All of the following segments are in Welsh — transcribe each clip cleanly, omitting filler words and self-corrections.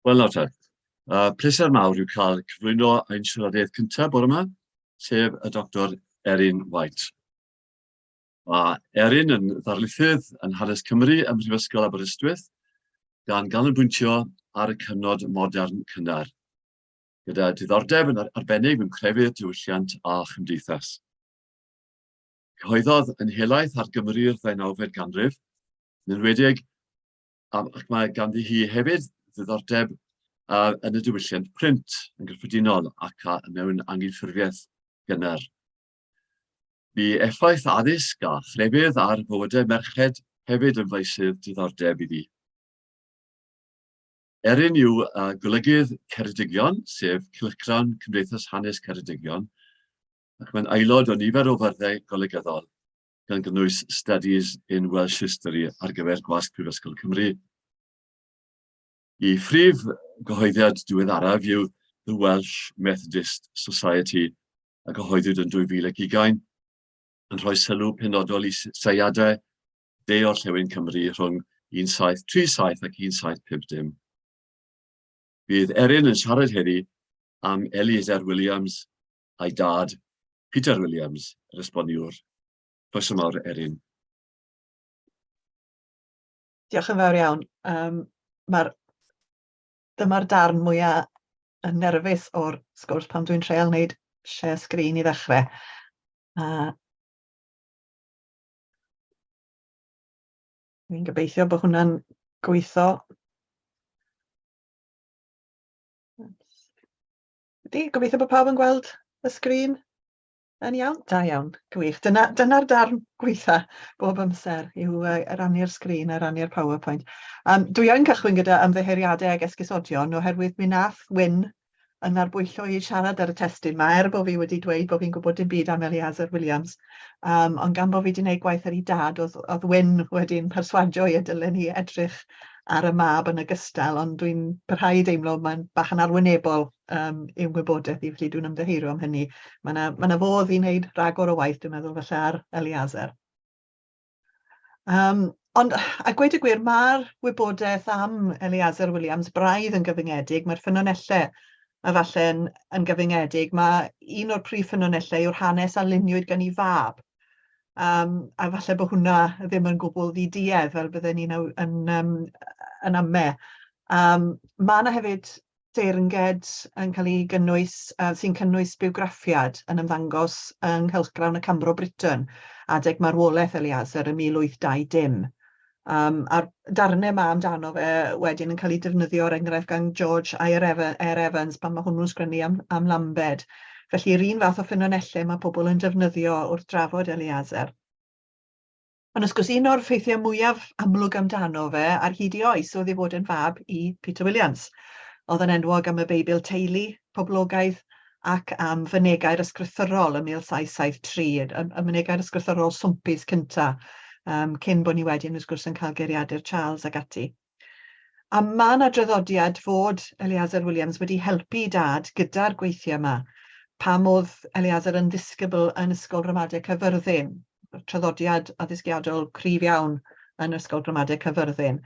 Wel nawr te, pleser mawr yw cael cyflwyno ein siaradydd cyntaf bore yma, sef y Dr. Eryn White. Mae Eryn yn ddarlithydd yn hanes Cymru ym Mhrifysgol Aberystwyth, gan ganolbwyntio ar y cyfnod modern cynnar, gyda diddordeb yn arbennig mewn crefydd, diwylliant a chymdeithas. Cyhoeddodd yn helaeth ar Gymru'r 19fed ganrif, yn enwedig, ac mae ganddi hi hefyd ddiddordeb yn y diwylliant print yn gyffredinol ac mewn anghyffurfiaeth gynnar. Bu effaith addysg a chrefydd ar fywydau merched hefyd yn feisydd diddordeb iddi. Eryn yw golygydd Ceredigion, sef cylchgrawn Cymdeithas Hanes Ceredigion, ac mae'n aelod o nifer o fyrdde golygyddol, gan gynnwys Studies in Welsh History ar gyfer Gwasg Prifysgol Cymru. Ei phrif gyhoeddiad diweddaraf yw The Welsh Methodist Society, a gyhoeddwyd yn 2020, yn rhoi sylw penodol i seiadau de-orllewin Cymru rhwng 1737 ac 1750. Bydd Eryn yn siarad heddi am Eliezer Williams a'i dad, Peter Williams, yr Esboniwr. Croeso mawr, Eryn. Diolch yn fawr iawn. Dyma'r darn mwyaf yn nerfus o'r sgwrs pan dwi'n treol wneud share screen i ddechrau. Dwi'n gobeithio bod hwnna'n gweithio. Gobeithio bod pawb yn gweld y sgrin yn iawn? Da iawn, gwych. Dyna'r darn gweitha bob amser yw rannu'r sgrin a rannu'r PowerPoint. Dwi yn cychwyn gyda ymddiheuriadau ag esgusodion oherwydd mi nath Wyn yn arbwyllo i siarad ar y testun yma, bod fi wedi dweud bod fi'n gwybod dim byd am Eliezer Williams. Ond gan bod fi wedi gwneud gwaith ar ei dad, oedd Wyn wedi'n perswadio i y dylen ni edrych ar y mab yn ogystal, ond dwi'n parhau i deimlo mae'n bach yn arwynebol i'w wybodaeth i, felly dwi'n ymddiheurio am hynny. Mae yna fodd i wneud rhagor o waith, dwi'n meddwl, falle ar Eliezer. Ond, a gweud y gwir, mae'r wybodaeth am Eliezer Williams braidd yn gyfyngedig, mae'r ffynonellau efallai yn gyfyngedig. Mae un o'r prif ffynonellau yw'r hanes a luniwyd gan ei fab. A falle bod hwnna ddim yn gwbl ddiduedd fel bydden ni yn ame. Mae yna hefyd deyrnged yn cael ei gynnwys, sy'n cynnwys biwgraffiad yn ymddangos yng Nghylchgrawn y Cambro Britain, adeg marwolaeth Eliezer yn 1820. A'r darnau yma amdano fe wedyn yn cael ei defnyddio ar enghraifft gan George Evans pan mae hwnnw'n sgwennu am Lambed. Felly, yr un fath o ffynonellau mae pobl yn defnyddio wrth drafod Eliezer. Ond wrth gwrs, un o'r ffeithiau mwyaf amlwg amdano fe ar hyd i oes oedd ei fod yn fab i Peter Williams. Oedd yn enwog am y Beibl teulu, poblogaidd ac am fynegair ysgrythurol ym 1773, y mynegair ysgrythurol swmpus cynta, cyn bod ni wedyn wrth gwrs yn cael geiriadur Charles ag ati. A mae yna draddodiad fod Eliezer Williams wedi helpu dad gyda'r gweithiau yma, pam oedd Eliezer yn ddisgybl yn Ysgol Ramadeg Caerfyrddin, traddodiad addysgiadol cryf iawn yn Ysgol Ramadeg Caerfyrddin.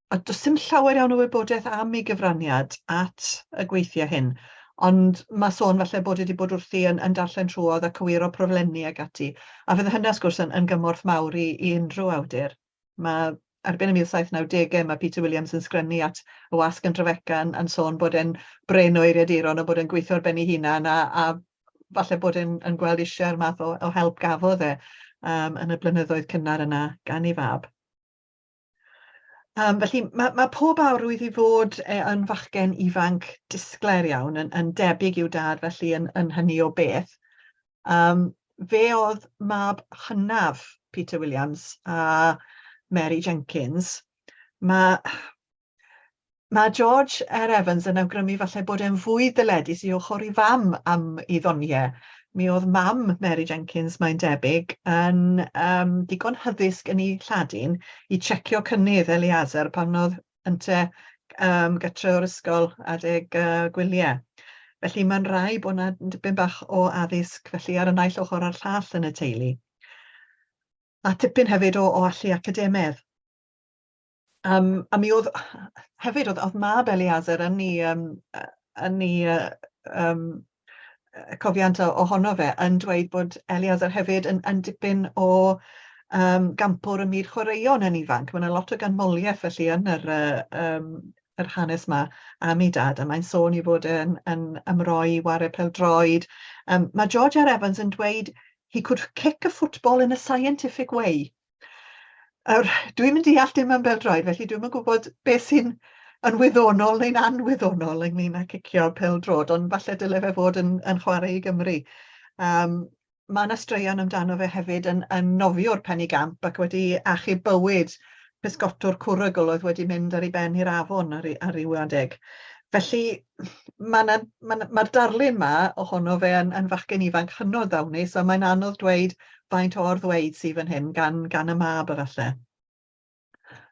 A does dim llawer iawn o wybodaeth am ei gyfraniad at y gweithiau hyn, ond mae sôn falle bod wedi bod wrthi yn darllen trwodd a cywiro proflenni ag ati, a fydd hynny wrth gwrs yn gymorth mawr i unrhyw awdur. Erbyn y 1790au, mae Peter Williams yn sgrennu at y wasg yn Trefeca yn sôn bod e'n bren o eiriaduron o bod e'n gweithio ar ben ei hunan a falle bod e'n gweld eisiau'r math o help gafodd yn y blynyddoedd cynnar yna gan ei fab. Felly, mae pob awrwydd i fod yn fachgen ifanc disgler iawn, yn debyg i'w dad felly yn hynny o beth. Fe oedd mab hynaf Peter Williams a Mary Jenkins. Mae George Evans yn awgrymu falle bod e'n fwy dyledus i ochr ei fam am ei ddoniau. Mi oedd mam Mary Jenkins, mae'n debyg, yn digon hyddysg yn ei Lladin i checio cynnydd Eliezer pan oedd ynteu gytre o'r ysgol adeg gwyliau. Felly mae'n rai bod yna dipyn bach o addysg felly ar y naill ochr a'r llall yn y teulu. A tipyn hefyd o allu academaidd. A mi oedd, hefyd oedd mab Eliezer yn cofiant ohono fe yn dweud bod Eliezer hefyd yn dipyn o gampwr y myd chwaraeon yn ifanc. Mae yna lot o ganmoliaeth felly yn yr hanes yma am ei dad, a mae'n sôn i fod yn ymroi ware pêl-droed. Mae George R. Evans yn dweud he could kick a football in a scientific way. Dwi'n mynd deall dim am bêl-droed, felly dwi'n yn gwybod beth sy'n yn wyddonol neu'n anwyddonol ynglyn â cicio pêl-drod, ond falle dyle fe fod yn chwarae i Gymru. Mae yna straeon amdano fe hefyd yn nofio'r pen i gamp ac wedi achub bywyd pysgotwr cwrygl oedd wedi mynd ar ei ben i'r afon ar ryw adeg. Felly mae'r darlun yma ohono fe yn fachgen ifanc hynod ddawnus, a mae'n anodd dweud faint o o'r-ddweud sydd fan hyn gan y mab efallai.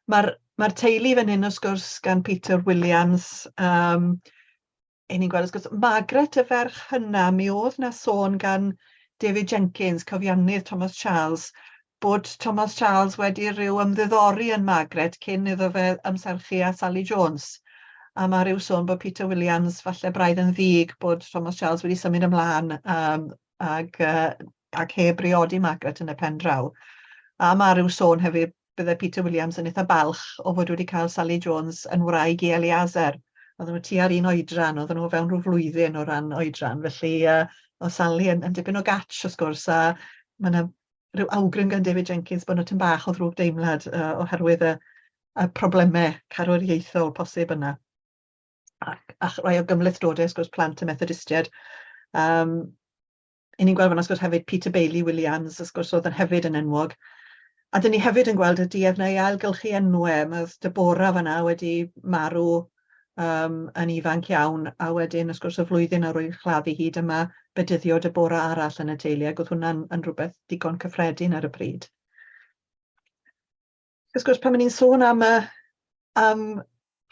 Mae'r teulu fan hyn wrth gwrs gan Peter Williams, ni'n gweld wrth gwrs Margaret y ferch hynna, mi oedd na sôn gan David Jenkins, cofiannydd Thomas Charles, bod Thomas Charles wedi rhyw ymddiddori yn Margaret cyn iddo fe ymserchu a Sally Jones. A mae rhyw sôn bod Peter Williams falle braidd yn ddig bod Thomas Charles wedi symud ymlaen ac heb briodi Margaret yn y pen draw. A mae rhyw sôn hefyd bydde Peter Williams yn eitha balch o fod wedi cael Sally Jones yn wraig i Eliezer. Oedden nhw tua'r un oedran, oedden nhw fewn rhyw flwyddyn o ran oedran, felly o Sally yn dipyn o gatch wrth gwrs, a mae yna rhyw awgrym gan David Jenkins bod nhw tyn bach o ddrwg deimlad oherwydd y problemau carwriaethol posib yna. A rai o gymlethdodau, wrth gwrs, plant y Methodistiaid. Ni'n gweld fan wrth gwrs hefyd Peter Bailey Williams, wrth gwrs oedd yn hefyd yn enwog. A dyn ni hefyd yn gweld y duedd neu ailgylchu enwau. Mae Deborah fanna wedi marw yn ifanc iawn, a wedyn, wrth gwrs, y flwyddyn ar ôl chladdu hyd yma bedyddio Deborah arall yn y teulu, ac oedd hwnna'n rhywbeth digon cyffredin ar y pryd. Wrth gwrs, pan ni'n sôn am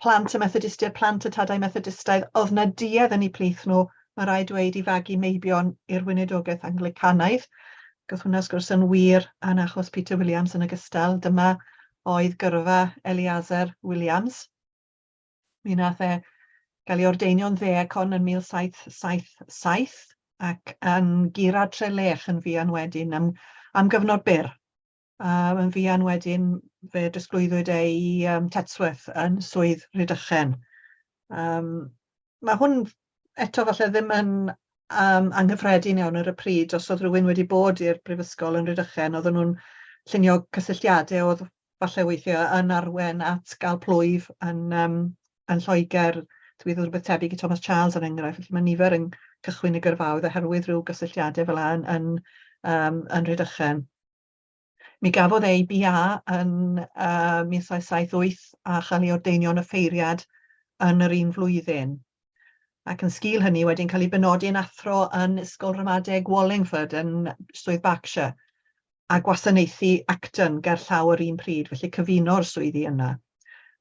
plant y Methodistiaid, plant y tadau Methodistaidd, oedd na duedd yn eu plith nhw, mae rhaid dweud i fagu meibion i'r weinidogaeth Anglicanaidd. Oedd hwnna wrth gwrs yn wir yn achos Peter Williams yn ogystal. Dyma oedd gyrfa Eliezer Williams. Mi nath gael ei ordeinio'n ddeacon yn 1777 ac yn Gura Trelech yn fuan wedyn am gyfnod byr. Yn fuan wedyn fe drosglwyddwyd i Tetsworth yn swydd Rhydychen. Mae hwn eto falle ddim yn anghyffredin iawn ar y pryd. Os oedd rhywun wedi bod i'r Brifysgol yn Rhydychen, oedden nhw'n llunio cysylltiadau oedd falle weithio yn arwen at gael plwyf yn Lloegr. Dwi ddod rhywbeth tebyg i Thomas Charles er enghraifft. Felly mae nifer yn cychwyn y gyrfaoedd oherwydd rhyw gysylltiadau fel yn Rhydychen. Mi gafodd ei BA yn 1778 a chael ei ordeinio'n y ffeiriad yn yr un flwyddyn. Ac yn sgil hynny wedyn cael ei benodi yn athro yn Ysgol Ramadeg Wallingford yn swydd Berkshire a gwasanaethu Acton gerllaw yr un pryd, felly cyfuno'r swyddi yna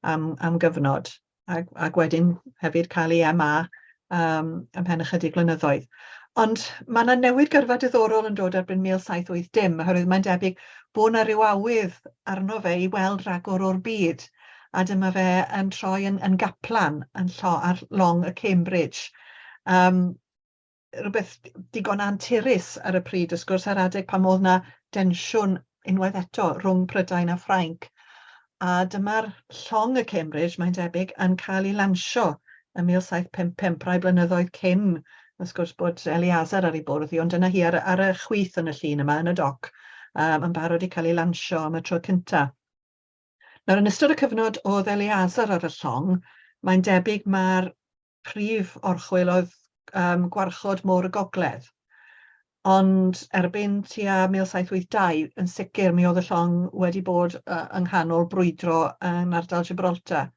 am gyfnod. Ac wedyn hefyd cael ei MA ymhen ychydig blynyddoedd. Ond mae yna newid gyrfa diddorol yn dod erbyn 1780, oherwydd mae'n debyg bod yna ryw awydd arno fe i weld rhagor o'r byd, a dyma fe yn troi yn gaplan ar long y Cambridge. Rhywbeth digon anturus ar y pryd, wrth gwrs, ar adeg pan oedd yna densiwn unwaith eto rhwng Prydain a Ffrainc. A dyma'r llong y Cambridge, mae'n debyg, yn cael ei lansio yn 1755, rai blynyddoedd cyn, wrth gwrs, bod Eliezer ar ei bwrdd hi, ond dyna hi ar y chwith yn y llun yma, yn y doc, yn barod i cael ei lansio am y tro cyntaf. Nawr, yn ystod y cyfnod oedd Eliezer ar y llong, mae'n debyg mae'r prif orchwil oedd gwarchod Môr y Gogledd. Ond erbyn tua 1782, yn sicr mi oedd y llong wedi bod yng nghanol brwydro yn ardal Gibraltar.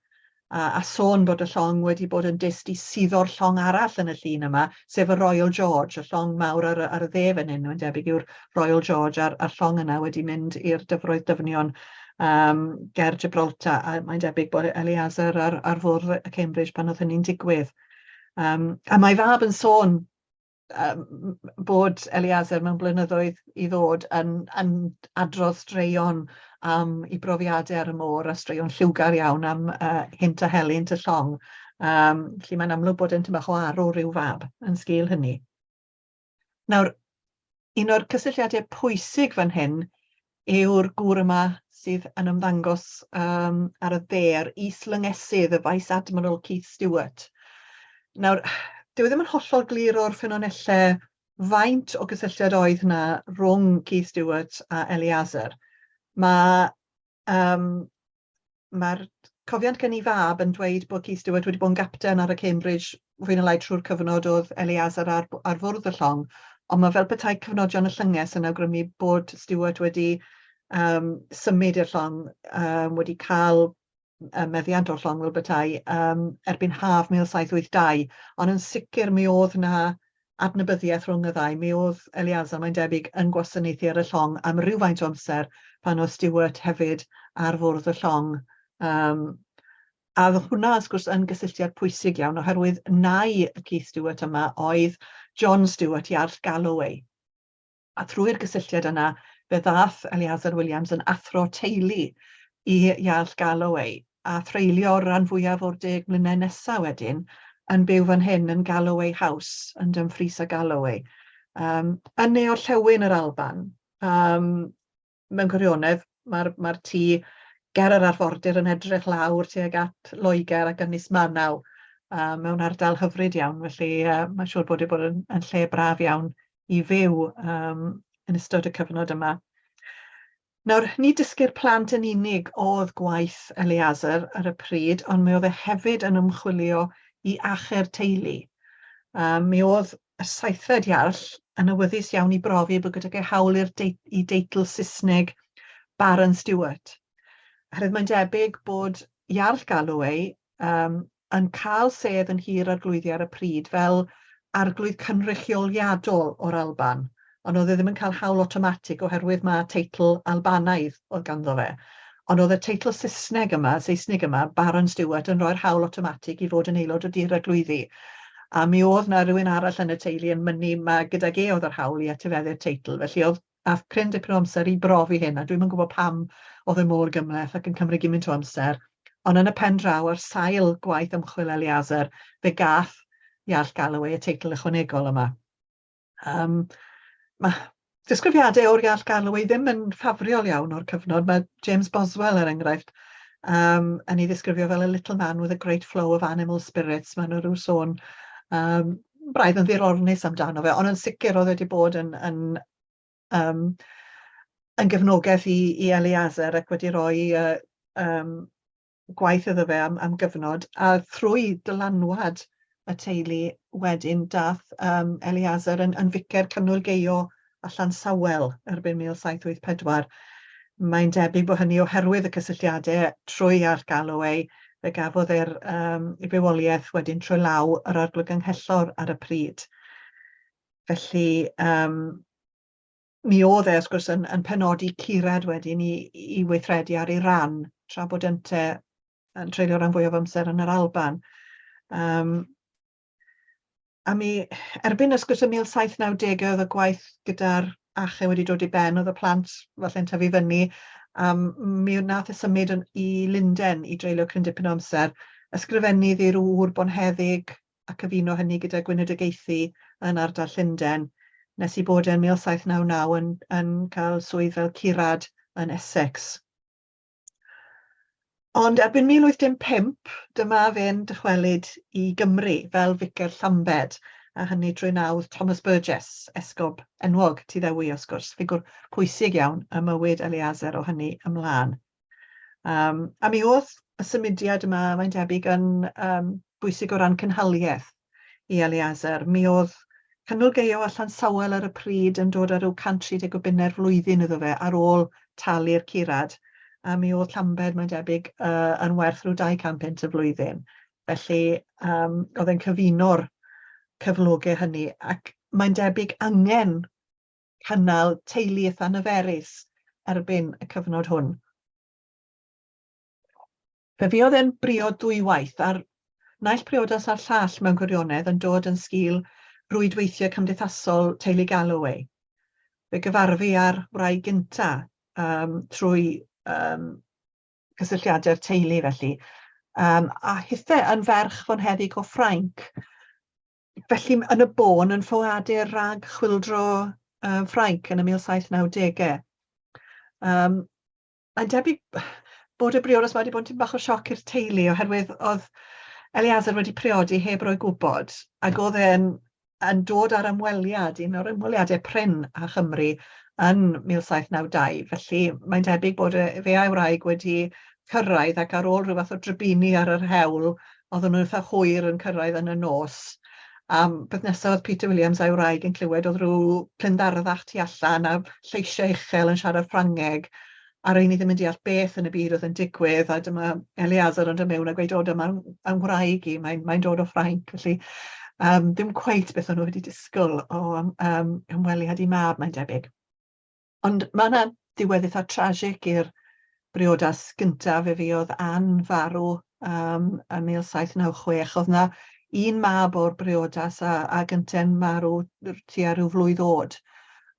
A sôn bod y llong wedi bod yn dyst i suddo'r llong arall yn y llun yma, sef y Royal George, y llong mawr ar y dde fan hyn, mae'n debyg yw'r Royal George, a'r llong yna wedi mynd i'r dyfroedd dyfnion ger Gibraltar, a mae'n debyg bod Eliezer ar fwrdd y Cambridge pan oedd hynny'n digwydd. A mae fab yn sôn bod Eliezer mewn blynyddoedd i ddod yn adrodd straeon am ei brofiadau ar y môr a straeon lliwgar iawn am hynt a helynt y llong. Felly mae'n amlwg bod yn tymach o arw ryw fab yn sgil hynny. Nawr, un o'r cysylltiadau pwysig fan hyn yw'r gŵr yma sydd yn ymddangos ar y dde'r is-lyngesydd y Vice Admiral Keith Stewart. Nawr, dyw e ddim yn hollol glir o'r ffynonellau faint o gysylltiad oedd yna rhwng Keith Stewart a Eliezer. Mae'r cofiant gen I fab yn dweud bod Keith Stewart wedi bod yn gapten ar y Cambridge fwy na lai trwy'r cyfnod oedd Eliezer ar fwrdd y llong, ond mae fel petai cyfnodion y llynges yn awgrymu bod Stewart wedi symud i'r llong, wedi cael meddiant o'r llong fel petai erbyn haf 1782, ond yn sicr mi oedd yna adnabyddiaeth rhwng y ddau. Mi oedd Eliezer, mae'n debyg, yn gwasanaethu ar y llong am rywfaint o amser pan oedd Stewart hefyd ar fwrdd y llong. A oedd hwnna, wrth gwrs, yn gysylltiad pwysig iawn, oherwydd nai y Keith Stewart yma oedd John Stewart Iarll Galloway. A trwy'r gysylltiad yna, fe ddaeth Eliezer Williams yn athro teulu i Iarll Galloway, a threulio rhan fwyaf o'r 10 mlynedd nesaf wedyn yn byw fan hyn yn Galloway House, yn Dumfries a Galloway. Yn neo-llewn yr Alban. Mewn gwirionedd, mae'r tŷ ger yr arfordir yn edrych lawr tuag at Loegr ac Ynys Manaw, mewn ardal hyfryd iawn, felly mae'n siŵr bod yn lle braf iawn i fyw yn ystod y cyfnod yma. Nawr, ni dysgu'r plant yn unig oedd gwaith Eliezer ar y pryd, ond mi oedd e hefyd yn ymchwilio i acher teulu. Mi oedd y saethfed Iarll yn awyddus iawn i brofi bod gydag ei hawl i deitl Saesneg Baron Stewart. Oherwydd mae'n debyg bod Iarll Galloway yn cael sedd yn hir ar glwyddi ar y pryd fel arglwydd cynrychioliadol o'r Alban, ond oedd e ddim yn cael hawl automatig oherwydd mae teitl Albanaidd oedd ganddo fe. Ond oedd y teitl Saesnig yma, Baron Stewart, yn rhoi'r hawl automatig i fod yn aelod o dir arglwyddi. A mi oedd na rhywun arall yn y teulu yn mynnu mae gydag e oedd yr hawl i etifeddu'r teitl. Felly oedd cryn dipyn o amser i brofi hyn, a dwi'm yn gwybod pam oedd e mor gymleth ac yn cymryd gymaint o amser. Ond yn y pen draw, ar sail gwaith ymchwil Eliezer, fe gath Iarll Galloway y teitl ychwanegol yma. Mae disgrifiadau o'r Iarll Galloway ddim yn ffafriol iawn o'r cyfnod. Mae James Boswell, er enghraifft, yn ei ddisgrifio fel a little man with a great flow of animal spirits. Mae nhw rhyw sôn braidd yn ddirornus amdano fe, ond yn sicr oedd wedi bod yn gefnogaeth i Eliezer ac wedi rhoi gwaith iddo fe am gyfnod, a thrwy dylanwad y teulu wedyn dath Eliezer yn ficer cynulgeio a Llansawel erbyn 1784. Mae'n debyg bod hynny oherwydd y cysylltiadau trwy Iarll Galloway, fe gafodd ei bywoliaeth wedyn trwy law yr arglwydd gynghellor ar y pryd. Felly, mi oedd wrth gwrs yn penodi curad wedyn i weithredu ar Iran, tra bod ynteu yn treulio ran fwyaf o amser yn yr Alban. A mi, erbyn ysgwrs y 1790 oedd y gwaith gyda'r ache wedi dod i ben, oedd y plant falle'n tyfu fyny, mi wnaeth y symud i Lundain i dreulio cryn dipyn o amser, ysgrifennydd i'r ŵr bonheddig a cyfuno hynny gyda gweinydogeithi yn ardal Llundain, nes i bod yn 1799 yn cael swydd fel curad yn Essex. Ond erbyn 1805, dyma fe'n dychwelyd i Gymru fel vicar Llambed, a hynny drwy nawdd Thomas Burgess, esgob enwog Tyddewi, wrth gwrs, ffigwr pwysig iawn y mywyd Eliezer o hynny ymlaen. A mi oedd y symudiad yma, mae'n debyg, yn bwysig o ran cynhaliaeth i Eliezer. Mi oedd cynulgeio a Llansawel ar y pryd yn dod ar ryw 130 o bunner flwyddyn iddo fe ar ôl talu'r curad. A mi oedd Llambed, mae'n debyg, yn werth rhyw 200 punt y flwyddyn. Felly, oedd e'n cyfuno'r cyflogau hynny, ac mae'n debyg angen cynnal teulu eitha nyferus erbyn y cyfnod hwn. Fe fuodd e'n briod dwywaith, a'r naill priodas a'r llall mewn gwirionedd yn dod yn sgil rwydweithio cymdeithasol teulu Galloway. Fe gyfarfu ar wraig gynta trwy cysylltiadau'r teulu felly. A hithau yn ferch fonheddig o Ffrainc. Felly yn y bôn yn ffoadur rhag chwildro Ffrainc yn y 1790au. Mae'n debyg bod y briodas wedi bod yn bach o sioc i'r teulu oherwydd oedd Eliezer wedi priodi heb roi gwybod ac oedd yn dod ar ymweliad, un o'r ymweliadau prin a Chymru yn 1792. Felly mae'n debyg bod fe a'i wraig wedi cyrraedd ac ar ôl rhyw fath o drybini ar yr hewl, oedden nhw'n eitha hwyr yn cyrraedd yn y nos. Beth nesaf oedd Peter Williams a'i wraig yn clywed oedd rhyw plyndarddach tu allan a lleisiau uchel yn siarad Ffrangeg. A rhaid ni ddim yn deall beth yn y byd oedd yn digwydd, a dyma Eliezer yn dod mewn a gweud, o, dyma'n wraig i, mae'n dod o Ffrainc. Felly, ddim cweit beth o'n nhw wedi disgwyl o ymweliad i mab, mae'n debyg. Ond mae yna diwedd eitha tragic i'r briodas gyntaf fe oedd Ann farw yn 1796. Oedd yna un mab o'r briodas a gynta'n marw tua rhyw flwydd oed.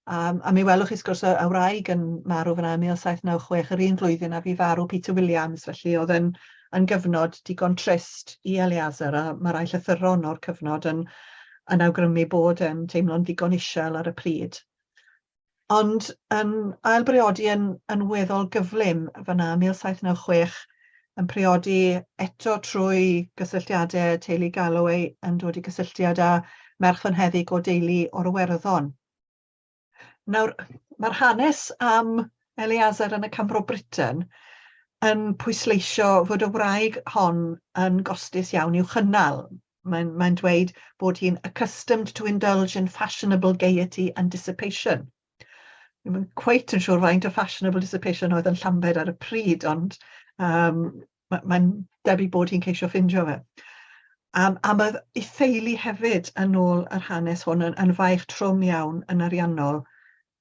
A mi welwch chi sgwrs y wraig yn marw fyna yn 1796, yr un flwyddyn a fi farw Peter Williams, felly oedd yn gyfnod digon trist i Eliezer, a mae rai llythyron o'r cyfnod yn awgrymu bod yn teimlo'n digon isel ar y pryd. Ond yn ailbriodi yn weddol gyflym fyna 1796, yn priodi eto trwy gysylltiadau teulu Galloway yn dod i gysylltiad â merch fonheddig o deulu o'r Iwerddon. Nawr, mae'r hanes am Eliezer yn y Camro Britain yn pwysleisio fod y wraig hon yn gostus iawn i'w chynnal. Mae'n dweud bod hi'n accustomed to indulge in fashionable gaiety and dissipation. Mae'n cweit yn siŵr faint o fashionable dissipation oedd yn Llambed ar y pryd, ond mae'n debyg bod hi'n ceisio ffindio fe. A mae ei theulu hefyd yn ôl yr hanes hwn yn faich trwm iawn yn ariannol,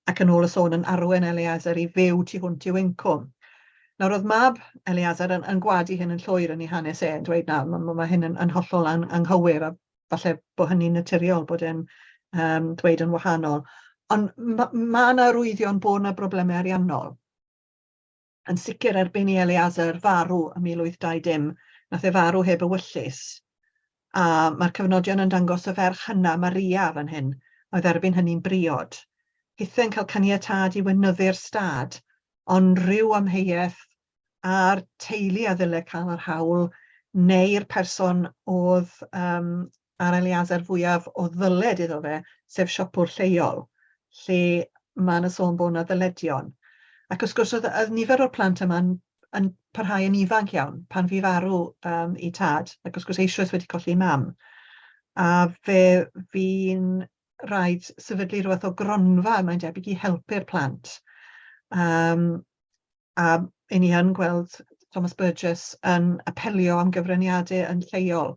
ac yn ôl y sôn yn arwen Eliezer i fyw tu hwnt i'w incwm. Nawr oedd mab Eliezer yn gwadu hyn yn llwyr yn ei hanes yn dweud na, mae hyn yn hollol anghywir, a falle bod hynny'n naturiol bod e'n dweud yn wahanol. Ond mae yna arwyddion bod yna broblemau ariannol. Yn sicr erbyn i Eliezer farw ym 1820, nath e farw heb ewyllus. A mae'r cyfnodion yn dangos y ferch hynna, Maria fan hyn, oedd erbyn hynny'n briod. Hitha'n cael caniatad i wenyddu'r stad, ond rhyw amheuaeth a'r teulu a ddyle cael yr hawl, neu'r person oedd ar Eliezer fwyaf o ddyled iddo fe, sef siopwr lleol, lle mae yna sôn bod yna ddyledion. Ac wrth gwrs oedd nifer o'r plant yma yn parhau yn ifanc iawn pan fu farw i tad, ac wrth gwrs eisoes wedi colli mam. A fi'n rhaid sefydlu rhywbeth o gronfa, mae'n debyg i helpu'r plant. A i ni yn gweld Thomas Burgess yn apelio am gyfraniadau yn lleol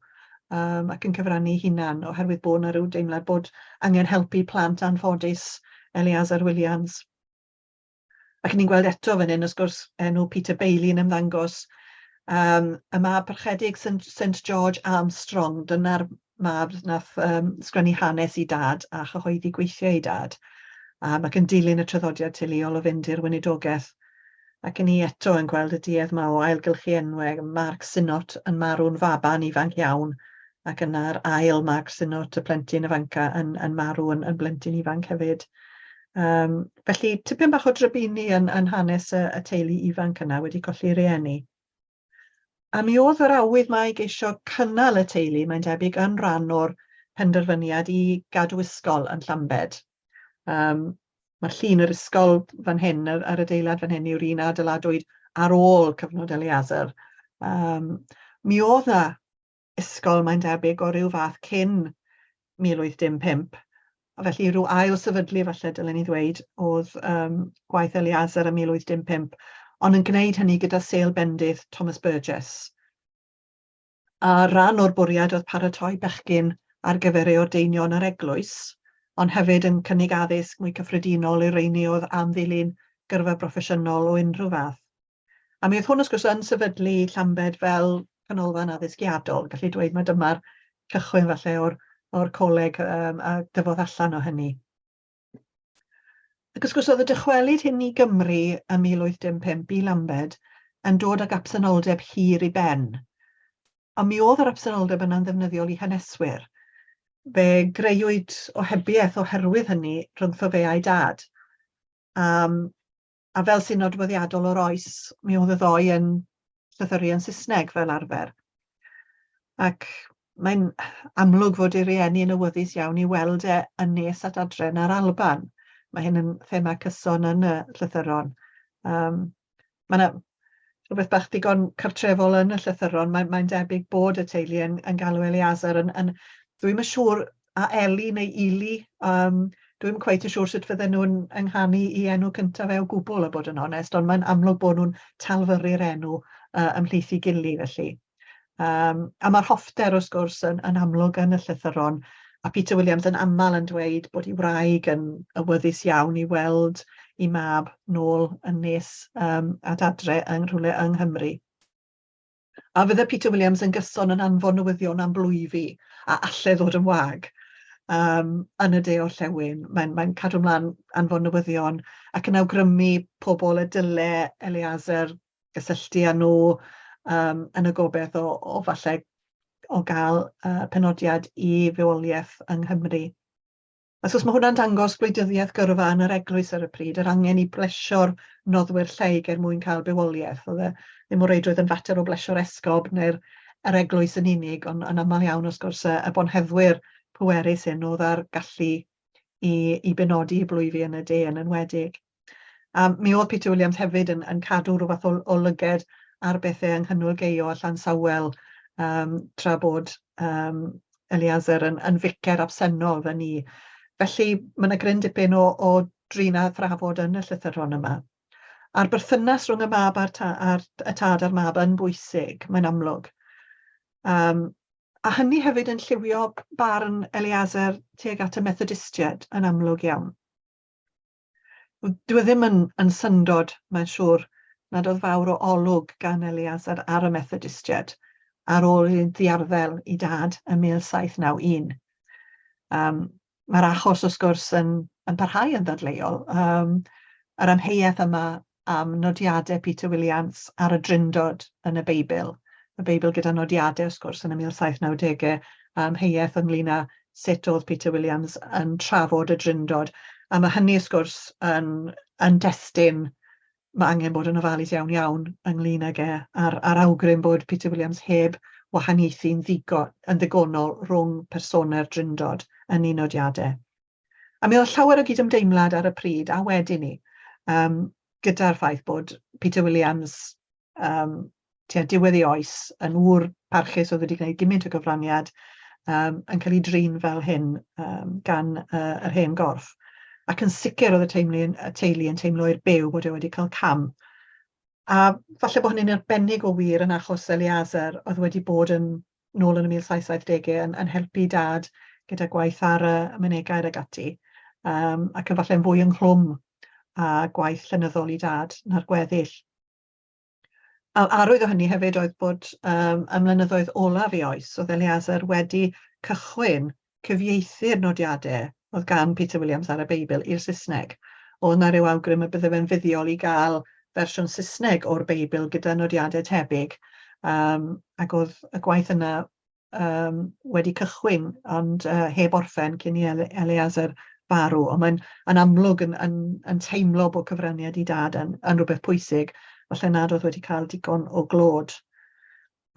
ac yn cyfrannu hunan, oherwydd bod yna rhyw deimlad bod angen helpu plant anffodus Eliezer Williams. Ac ni'n gweld eto fan hyn, wrth gwrs, enw Peter Bailey yn ymddangos, y mab parchedig St George Armstrong, dyna'r mab nath sgwennu hanes i dad a chyhoeddi gweithiau i dad. Ac yn dilyn y traddodiad teuluol o fynd i'r weinidogaeth. Ac yn ni eto yn gweld y duedd yma o ailgylchu enwau, Mark Sinnott yn marw'n faban ifanc iawn, ac yna'r ail Mark Sinnott, y plentyn ifanca, yn marw yn blentyn ifanc hefyd. Felly, tipyn bach o drybini yn hanes y teulu ifanc yna wedi colli rieni. A mi oedd yr awydd mae geisio cynnal y teulu, mae'n debyg yn rhan o'r penderfyniad i gadw ysgol yn Llambed. Mae'r llun yr ysgol fan hyn, yr adeilad fan hyn yw'r un adeiladwyd ar ôl cyfnod Eliezer. Mi oedd yna ysgol, mae'n debyg, o ryw fath cyn 1815, a felly rhyw ail sefydlu falle dylen ni ddweud oedd gwaith Eliezer ym 1815, ond yn gwneud hynny gyda seil bendydd Thomas Burgess. A rhan o'r bwriad oedd paratoi bechgyn ar gyfer ei ordeinion yr eglwys, ond hefyd yn cynnig addysg mwy cyffredinol i'r rheini oedd am ddilyn gyrfa broffesiynol o unrhyw fath. A mi oedd hwn wrth gwrs yn sefydlu Llambed fel canolfan addysgiadol, gallu dweud mae dyma'r cychwyn falle o'r o'r coleg a dyfodd allan o hynny. Ac wrth gwrs oedd y dychwelyd hyn i Gymru ym 1815 i Lambed yn dod ag absenoldeb hir i ben. Ond mi oedd yr absenoldeb yna'n ddefnyddiol i haneswyr. Fe greuwyd ohebiaeth oherwydd hynny rhwngtho fe a'i dad. A fel sy'n nodweddiadol o'r oes, mi oedd y ddoi yn llythyru yn Saesneg fel arfer. Ac mae'n amlwg fod ei rieni yn awyddus iawn i weld e yn nes at adren ar Alban. Mae hyn yn thema cyson yn y llythyron. Mae yna rhywbeth bach digon cartrefol yn y llythyron. Mae'n debyg bod y teulu yn galw Eliezer dwi'm yn siŵr a Eli neu Ili. Dwi'm cweit yn siŵr sut fydden nhw'n ynghanu i enw cyntaf fe o gwbl, a bod yn onest, ond mae'n amlwg bod nhw'n talfyru'r enw ymhlith i gili felly. A mae'r hoffter wrth gwrs yn amlwg yn y llythyron, a Peter Williams yn aml yn dweud bod ei wraig yn awyddus iawn i weld ei mab nôl yn nes at adre yng rhywle yng Nghymru. A fydde Peter Williams yn gyson yn anfon newyddion am blwyfi a alle ddod yn wag. Yn y de orllewin. Mae'n cadw ymlaen anfon newyddion ac yn awgrymu pobl y dyle Eliezer gysylltu â nhw yn y gobeith o falle o gael penodiad i fywoliaeth yng Nghymru. Os oes mae hwnna'n dangos gwleidyddiaeth gyrfa yn yr eglwys ar y pryd, yr angen i blesio'r noddwyr lleug mwyn cael bywoliaeth. Oedd e ddim o reidrwydd yn fater o blesio'r esgob neu'r eglwys yn unig, ond yn aml iawn wrth gwrs y bonheddwyr pwerus hyn oedd ar gallu i benodi i blwyfi yn y de yn enwedig. Mi oedd Peter Williams hefyd yn cadw rhywbeth o lyged ar bethau yng Nghynnwyl Gaeo a Llansawel tra bod Eliezer yn ficer absennol fan ni. Felly mae yna gryn dipyn o drin a thrafod yn y llythyron yma. A'r berthynas rhwng y mab y tad a'r mab yn bwysig, mae'n amlwg. A hynny hefyd yn lliwio barn Eliezer tuag at y Methodistiaid yn amlwg iawn. Dwi ddim yn syndod, mae'n siŵr, nad oedd fawr o olwg gan Eliezer ar y Methodistiaid ar ôl i'n ddiarddel i dad yn 1791. Mae'r achos wrth gwrs yn parhau yn ddadleuol. Yr amheuaeth yma am nodiadau Peter Williams ar y drindod yn y Beibl. Y Beibl gyda nodiadau wrth gwrs yn y 1790au, amheuaeth ynglyn â sut oedd Peter Williams yn trafod y drindod. A mae hynny wrth gwrs yn destun mae angen bod yn ofalus iawn ynglyn ag a'r awgrym bod Peter Williams heb wahaniaethu'n ddigonol rhwng personau'r drindod yn un nodiadau. A mi oedd llawer o gydymdeimlad ar y pryd a wedyn ni, gyda'r ffaith bod Peter Williams diwedd ei oes yn ŵr parchus oedd wedi gwneud gymaint o gyfraniad yn cael ei drin fel hyn gan yr hen gorff. Ac yn sicr oedd y teulu yn teimlo i'r byw bod e wedi cael cam. A falle bod hynny'n arbennig o wir yn achos Eliezer oedd wedi bod nôl yn y 1770au yn helpu dad gyda gwaith ar y mynegaid ag ati, ac yn falle'n fwy ynghlwm a gwaith llenyddol i dad na'r gweddill. Arwydd o hynny hefyd oedd bod ymlynyddoedd olaf i oes, oedd Eliezer wedi cychwyn cyfieithu'r nodiadau oedd gan Peter Williams ar y Beibl i'r Saesneg. Oedd yna ryw awgrym y bydde fe'n fuddiol i gael fersiwn Saesneg o'r Beibl gyda nodiadau tebyg, ac oedd y gwaith yna wedi cychwyn, ond heb orffen cyn i Eliezer farw. Ond mae'n amlwg yn teimlo bod cyfraniad i dad yn rhywbeth pwysig, falle nad oedd wedi cael digon o glod.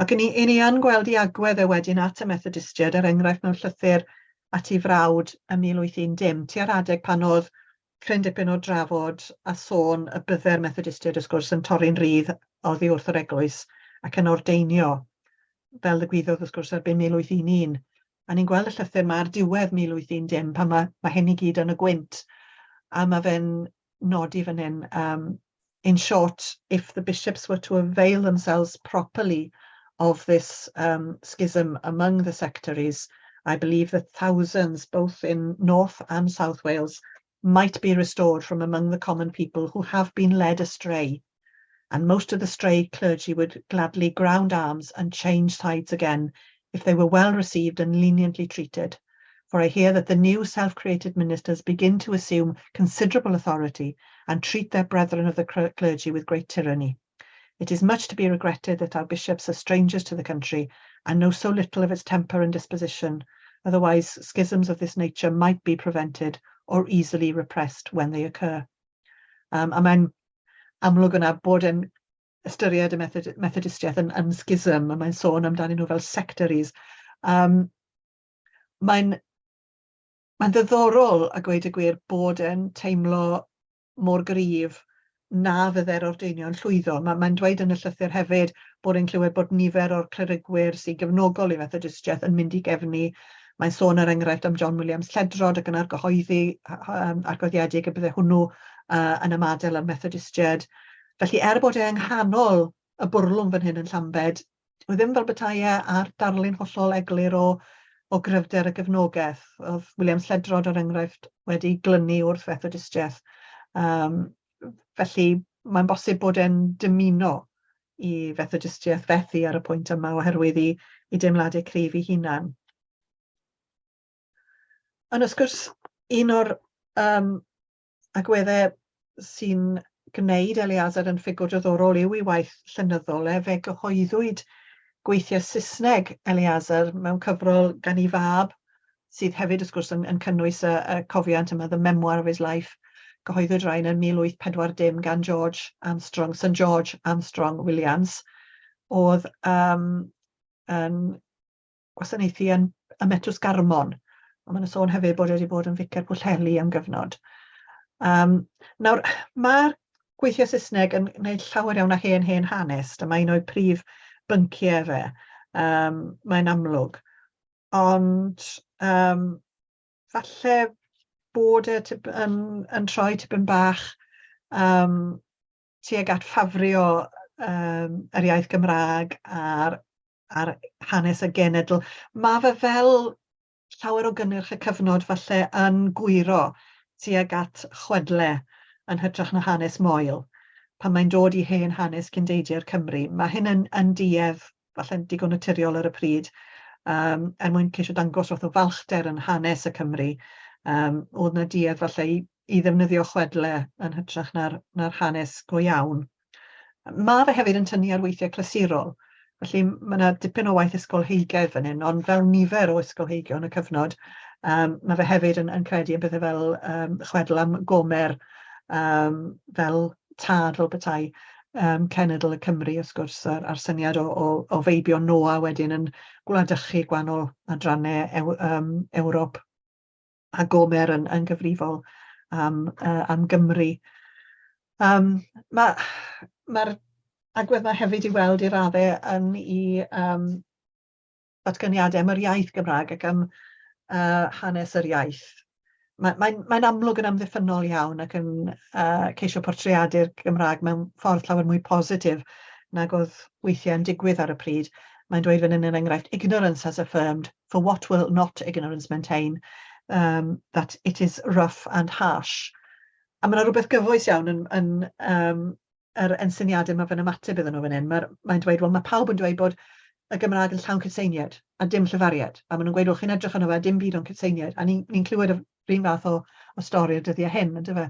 Ac i ni yn gweld i agwedd wedyn at y Methodistiaid, enghraifft mewn llythyr at ei frawd ym 1810, tua'r adeg pan oedd cryn dipyn o drafod a sôn y bydde'r Methodistiaid wrth gwrs yn torri'n rydd oddi wrth yr eglwys ac yn ordeinio, fel ddigwyddodd wrth gwrs erbyn 1811. A ni'n gweld y llythyr yma ar diwedd 1810 pan mae hyn i gyd yn y gwynt. A mae fe'n nodi fan hyn, in short, if the bishops were to avail themselves properly of this schism among the sectaries, I believe that thousands, both in North and South Wales, might be restored from among the common people who have been led astray. And most of the stray clergy would gladly ground arms and change sides again if they were well received and leniently treated. for I hear that the new self-created ministers begin to assume considerable authority and treat their brethren of the clergy with great tyranny. It is much to be regretted that our bishops are strangers to the country and know so little of its temper and disposition. Otherwise, schisms of this nature might be prevented or easily repressed when they occur. A mae'n amlwg yna bod yn ystyried y Methodistiaeth yn schism, a mae'n sôn amdanyn nhw fel sectaries. Mae'n ddiddorol, a gweud y gwir, bod yn teimlo mor gryf na fydde'r ordeinion llwyddo. Mae'n dweud yn y llythyr hefyd bod e'n clywed bod nifer o'r clerygwyr sy'n gefnogol i Methodistiaeth yn mynd i gefnu. Mae'n sôn enghraifft am John Williams Lledrod ac yn argyhoeddi argyddiedig y bydde hwnnw yn ymadel ar Methodistiaid. Felly, bod e yng nghanol y bwrlwm fan hyn yn Llambed, oedd ddim fel betai ar darlun hollol eglur o gryfder y gefnogaeth. Oedd Williams Lledrod o'r enghraifft wedi glynu wrth Methodistiaeth. Felly, mae'n bosib bod e'n dymuno i Methodistiaeth fethu ar y pwynt yma oherwydd i deimladau cryf ei hunan. Yn ysgwrs, un o'r agweddau sy'n gwneud Eliezer yn ffigwr diddorol yw ei waith llenyddol, fe gyhoeddwyd gweithiau Saesneg Eliezer mewn cyfrol gan ei fab, sydd hefyd wrth gwrs yn cynnwys y cofiant yma, The Memoir of His Life, gyhoeddwyd rhain yn 1840 gan Sir George Armstrong Williams, oedd yn gwasanaethu yn y Metrws Garmon. Ond mae'n sôn hefyd bod wedi bod yn ficer Pwllheli am gyfnod. Nawr, mae'r gweithiau Saesneg yn gwneud llawer iawn â hen hanes, dyma un o'i prif bynciau fe. Mae'n amlwg. Ond falle bod e yn troi tipyn bach tuag at ffafrio yr iaith Gymraeg a'r hanes y genedl. Mae fe fel llawer o gynnyrch y cyfnod falle yn gwyro tuag at chwedle yn hytrach na hanes moel, pan mae'n dod i hen hanes cyndeidio'r Cymru. Mae hyn yn duedd, falle'n digon naturiol ar y pryd, mwyn ceisio dangos roth o falchder yn hanes y Cymru, oedd na duedd falle i ddefnyddio chwedle yn hytrach na'r hanes go iawn. Mae fe hefyd yn tynnu ar weithiau clasurol, felly mae yna dipyn o waith ysgolheigaidd fan hyn, ond fel nifer o ysgolheigion y cyfnod, mae fe hefyd yn credu yn bethau fel chwedl am Gomer, fel tad, fel petai, cenedl y Cymru, wrth gwrs, a'r syniad o feibio Noa wedyn yn gwladychu gwahanol adrannau Ewrop, a Gomer yn gyfrifol am Gymru. Mae'r agwedd yma hefyd i weld i raddau yn ei ddatganiadau am yr iaith Gymraeg ac am hanes yr iaith. Mae'n amlwg yn amddiffynol iawn ac yn ceisio portreadu'r Gymraeg mewn ffordd llawer mwy positif nag oedd weithiau yn digwydd ar y pryd. Mae'n dweud fan hyn yn enghraifft, ignorance has affirmed, for what will not ignorance maintain, that it is rough and harsh. A mae yna rhywbeth gyfoes iawn yn yr ensyniadau yma fan ymateb iddyn nhw fan hyn. Mae'n dweud, mae pawb yn dweud bod y Gymraeg yn llawn cytseiniad a dim llyfariad. A maen nhw'n gweud, chi'n edrych arno fe, dim byd o'n cytseiniad. A ni'n clywed yr un fath o stori'r dyddiau hyn, ynddo fe.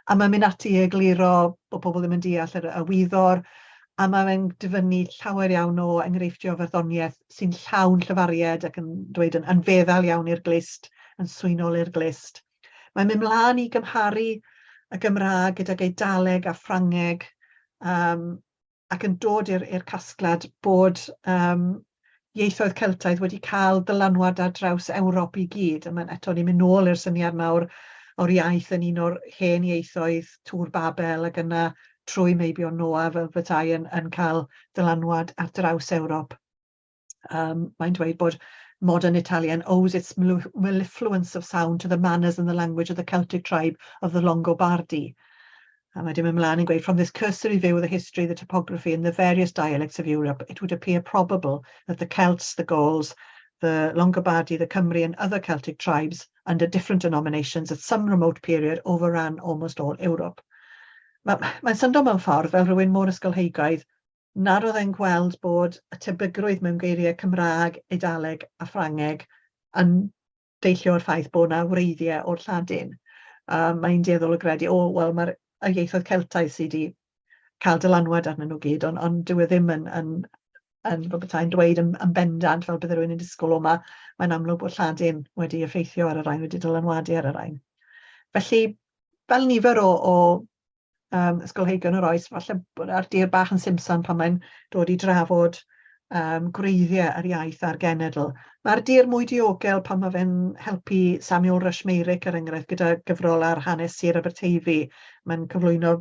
A mae'n mynd ati i egluro bod pobl ddim yn deall y wyddor, a mae'n dyfynnu llawer iawn o enghreifftiau o farddoniaeth sy'n llawn llyfariad ac yn dweud yn feddal iawn i'r glist, yn swynol i'r glist. Mae'n mynd mlaen i gymharu y Gymraeg gydag Eidaleg a Ffrangeg, ac yn dod i'r casglad bod ieithoedd Celtaidd wedi cael dylanwad ar draws Ewrop i gyd. Eto ni'n mynd nôl i'r syniad mawr o'r iaith yn un o'r hen ieithoedd Tŵr Babel ac yna trwy meibio Noa fel petai yn cael dylanwad ar draws Ewrop. Mae'n dweud bod modern Italian owes its mellifluence of sound to the manners and the language of the Celtic tribe of the Longobardi. A mae dim ymlaen yn gweud, from this cursory view of the history, the topography and the various dialects of Europe, it would appear probable that the Celts, the Gauls, the Longobardi, the Cymry and other Celtic tribes under different denominations at some remote period overran almost all Europe. Mae'n syndod mewn ffordd fel rhywun mor ysgolheigaidd nad oedd e'n gweld bod y tebygrwydd mewn geiriau Cymraeg, Eidaleg a Ffrangeg yn deillio'r ffaith bod yna wreiddiau o'r Lladin. Mae'n dueddol o gredu, wel, mae'r ieithoedd Celtaidd sydd wedi cael dylanwad arnyn nhw gyd, ond dyw e ddim yn fel bethau'n dweud yn bendant fel bydde rhywun yn disgwyl o mae'n amlwg bod Lladin wedi effeithio ar y rhain, wedi dylanwadu ar y rhain. Felly, fel nifer o ysgolheigion yr oes, falle bod ar dir bach yn Simpson pan mae'n dod i drafod gwreiddiau yr iaith a'r genedl. Mae'r dir mwy diogel pan mae fe'n helpu Samuel Rushmeric, er enghraifft, gyda gyfrol ar hanes Sir Aberteifi. Mae'n cyflwyno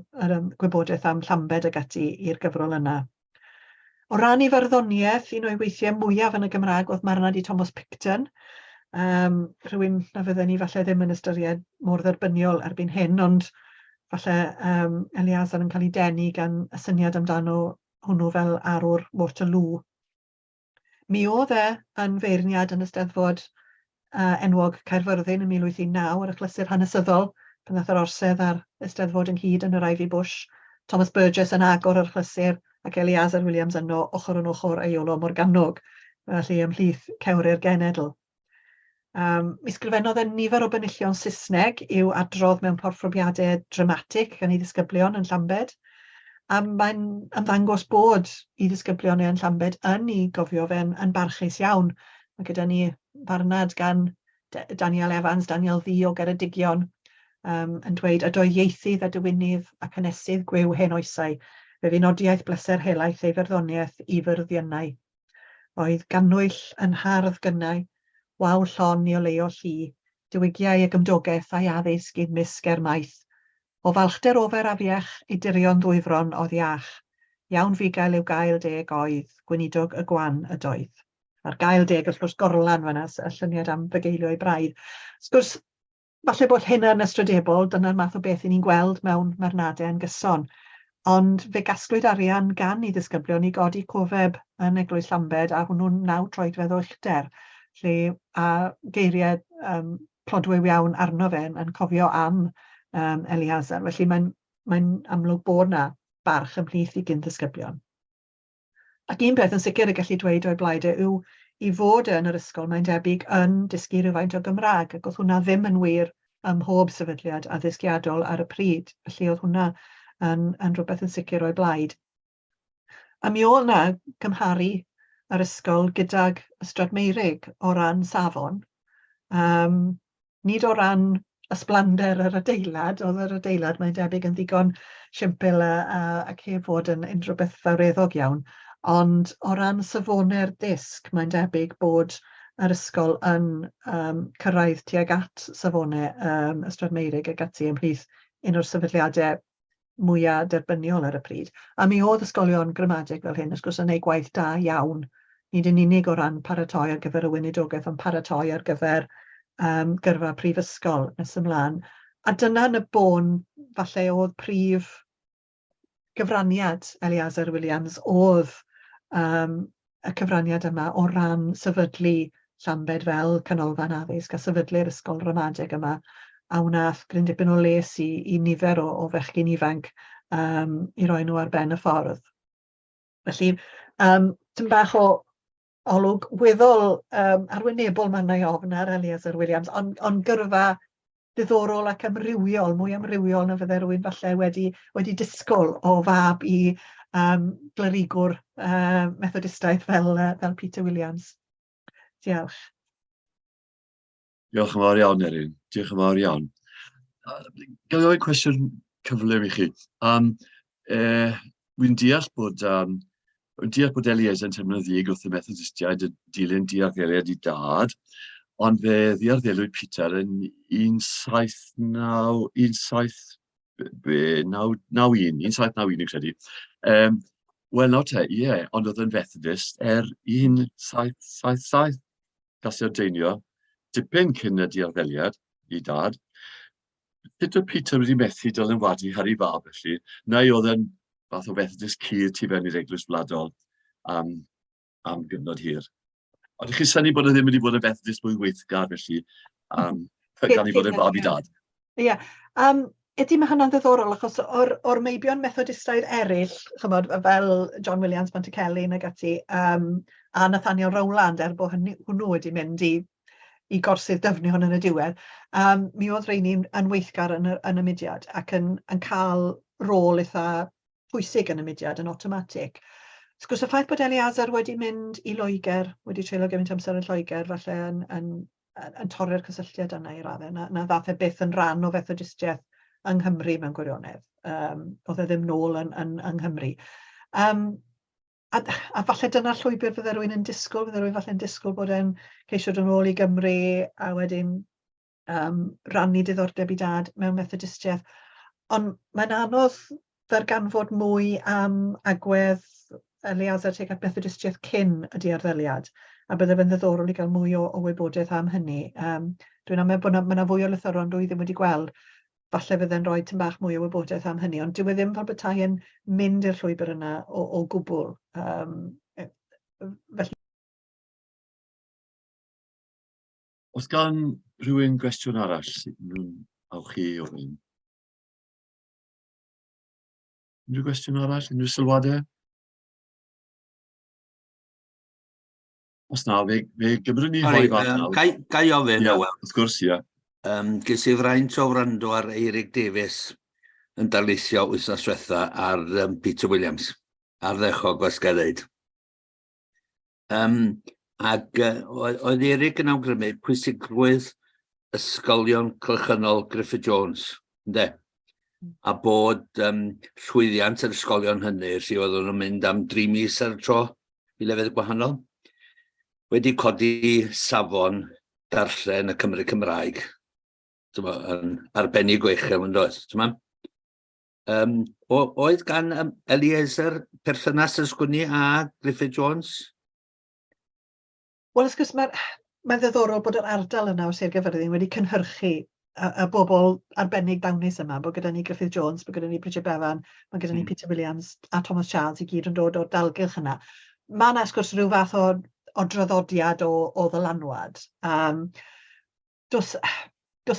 gwybodaeth am Llambed ag ati i'r gyfrol yna. O ran ei farddoniaeth, un o'i weithiau mwyaf yn y Gymraeg oedd Marnad i Thomas Picton. Rhywun na fydden ni falle ddim yn ystyried mor dderbyniol erbyn hyn, ond falle Eliezer yn cael ei denu gan y syniad amdano hwnnw fel arwr Waterloo. Mi oedd yn feirniad yn Eisteddfod enwog Caerfyrddin yn 1819 ar y chlysur hanesyddol, pan ddaeth yr orsedd ar Eisteddfod ynghyd yn yr Ivy Bush. Thomas Burgess yn agor ar chlysur ac Eliezer Williams yno ochr yn ochr Eiolo Morgannwg, felly ymhlith cewri'r genedl. Mi sgrifennodd nifer o benillion Saesneg i'w adrodd mewn porthrobiadau dramatig gan ei ddisgyblion yn Llambed. A mae'n ymddangos bod ei ddisgyblion yn Llambed yn ei gofio fe'n barchus iawn. Mae gyda ni farnad gan Daniel Evans, Daniel Ddu o Geredigion, yn dweud y ieithydd a dywynydd ac ynesydd gwew hen oesau, fe fynodiaeth bleser helaeth ei farddoniaeth i fyrddionau. Oedd ganwyll yn hardd gynnau, waw llon i oleo llu, diwygiau y gymdogaeth a'i addysg i'n misg er maith. O falchder ofer afiach ei dirio'n ddwyfron oedd iach. Iawn fi gael yw gael deg oedd, gweinidog y gwan y doedd. A'r gael deg wrth gwrs gorlan fyna, y llyniad am fygeilio ei braidd. Wrth gwrs, falle bod hyn yn ystradebol, dyna'r math o beth i ni'n gweld mewn marnadau yn gyson. Ond fe gasglwyd arian gan ei ddisgyblion i godi cofeb yn Eglwys Llambed, a hwnnw'n 9 troedfedd o uchder. Lle a geiriau plodwyw iawn arno fe yn cofio am Eliezer. Felly mae'n amlwg bod yna barch ymhlith i gyn-ddisgyblion. Ac un peth yn sicr y gallu dweud o'i blaid yw i fod yn yr ysgol mae'n debyg yn dysgu rhywfaint o Gymraeg, ac oedd hwnna ddim yn wir ym mhob sefydliad addysgiadol ar y pryd. Felly oedd hwnna yn rhywbeth yn sicr o'i blaid. A mi oedd yna gymharu yr ysgol gydag Ystrad Meurig o ran safon. Nid o ran ysblander yr adeilad, oedd yr adeilad mae'n debyg yn ddigon siampl ac heb fod yn unrhyw beth fawreddog iawn, ond o ran safonau'r disg mae'n debyg bod yr ysgol yn cyrraedd tuag at safonau Ystrad Meurig ac ati ymhlith un o'r sefydliadau mwyaf derbyniol ar y pryd. A mi oedd ysgolion gramadeg fel hyn, wrth gwrs yn ei gwaith da iawn, nid yn unig o ran paratoi ar gyfer y weinidogaeth, ond paratoi ar gyfer gyrfa prifysgol nes ymlaen. A dyna yn y bôn, falle oedd prif gyfraniad Eliezer Williams oedd y cyfraniad yma o ran sefydlu Llambed fel canolfan addysg a sefydlu'r ysgol ramadeg yma, a wnaeth gryn dipyn o les i nifer o fechgyn ifanc i roi nhw ar ben y ffordd. Felly, tym bach o olwg weddol arwynebol mae'n ei ofn ar Eliezer Williams, ond gyrfa diddorol ac amrywiol, mwy amrywiol na fydde rhywun falle wedi disgwyl o fab i glerigwr Methodistaeth fel Peter Williams. Diolch. Diolch yn fawr iawn, Eryn. Diolch yn fawr iawn. Gael ei cwestiwn cyflym i chi. Wy'n deall bod Eliezer yn tefnyddig wrth y Methodistiaid y dilyn diarddeliad i dad, ond fe ddiarddelwyd Peter yn 1791 fi'n credu. Wel, nawr te, ie, ond oedd yn Methodist 1777, gallu ordeinio, dipyn cyn y diarddeliad i dad. Sut oedd Peter wedi methu dylanwadu ar ei fab felly, neu oedd yn fath o Methodist cur tu fewn i'r eglwys wladol am gyfnod hir. Ond chi'n synnu bod e ddim wedi bod yn Methodist mwy weithgar felly, gan ei bod yn fab i dad. Ie, ydy mae hynna'n ddiddorol, achos o'r meibion Methodistaidd eraill, chymod, fel John Williams Monticelli nag ati, a Nathaniel Rowland, bod hwnnw wedi mynd i i gorsydd dyfnu hwn yn y diwedd. Mi oedd rheini'n yn weithgar yn y mudiad ac yn cael rôl eitha pwysig yn y mudiad yn automatic. Wrth gwrs, y ffaith bod Eliezer wedi mynd i Loegr, wedi treulio gymaint amser yn Lloegr, falle yn torri'r cysylltiad yna i raddau. Na ddath e byth yn rhan o fethodistiaeth yng Nghymru mewn gwirionedd. Oedd e ddim nôl yng Nghymru. A falle dyna'r llwybr fydde rhywun yn disgwyl, fydde rhywun falle'n disgwyl bod e'n ceisio dod yn ôl i Gymru a wedyn rannu diddordeb i dad mewn methodistiaeth. Ond mae'n anodd ddarganfod mwy am agwedd Eliezer tuag at methodistiaeth cyn y diarddeliad, a bydde fe'n ddiddorol i gael mwy o wybodaeth am hynny. Dwi'n amlwg bod yna fwy o lythyron dwi ddim wedi gweld, falle fydde'n rhoi tym bach mwy o wybodaeth am hynny, ond dyw e ddim fel petai yn mynd i'r llwybr yna o gwbl. Felly... Oes gan rhywun gwestiwn arall? Awch chi, Owen? Unrhyw gwestiwn arall? Unrhyw sylwadau? Os na, fe gymryd ni hoi fath nawr. Gai ofyn, Owen? Wrth gwrs, ia. Ges i fraint o wrando ar Eirig Davies yn darlithio wythnos diwetha ar Peter Williams, ar ddechog wasgeddyd. Ac oedd Eirig yn awgrymu pwysigrwydd ysgolion cylchynol Griffith Jones, ynddo? A bod llwyddiant yr ysgolion hynny, lle oedd nhw'n mynd am 3 mis ar y tro i lefydd gwahanol, wedi codi safon darllen y Cymru Cymraeg, yn arbennig gweichem yn doedd. Oedd gan Eliezer perthynas ysgwni a Griffith Jones? Wel, wrth gwrs, mae'n ddiddorol bod yr ardal yna o Sir Gaerfyrddin wedi cynhyrchu y bobl arbennig dawnus yma, bod gyda ni Griffith Jones, bod gyda ni Bridget Bevan, mae gyda ni Peter Williams a Thomas Charles i gyd yn dod o'r dalgylch yna. Mae yna, wrth gwrs, rhyw fath o draddodiad o ddylanwad. Does a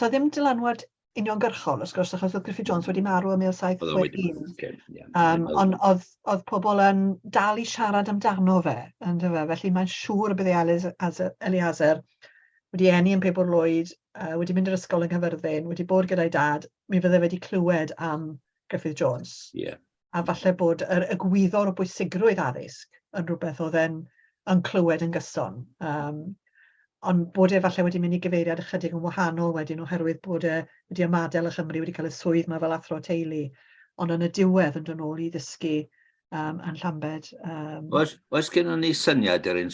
ddim dylanwad uniongyrchol, wrth gwrs, achos oedd Griffith Jones wedi marw ym 1761. Ond oedd pobl yn dal i siarad amdano fe, felly mae'n siŵr y bydde Eliezer wedi eni yn 4 blwydd, wedi mynd i'r ysgol yng Nghaerfyrddin, wedi bod gyda'i dad, mi fydde wedi clywed am Griffith Jones. A falle bod y gwyddor o bwysigrwydd addysg yn rhywbeth oedd yn clywed yn gyson. Ond bod e falle wedi mynd i gyfeiriad ychydig yn wahanol wedyn oherwydd bod e wedi ymadael y Chymru, wedi cael y swydd yma fel athro teulu, ond yn y diwedd yn dod nôl i ddysgu yn Llambed. Oes gennym ni syniad, Eryn,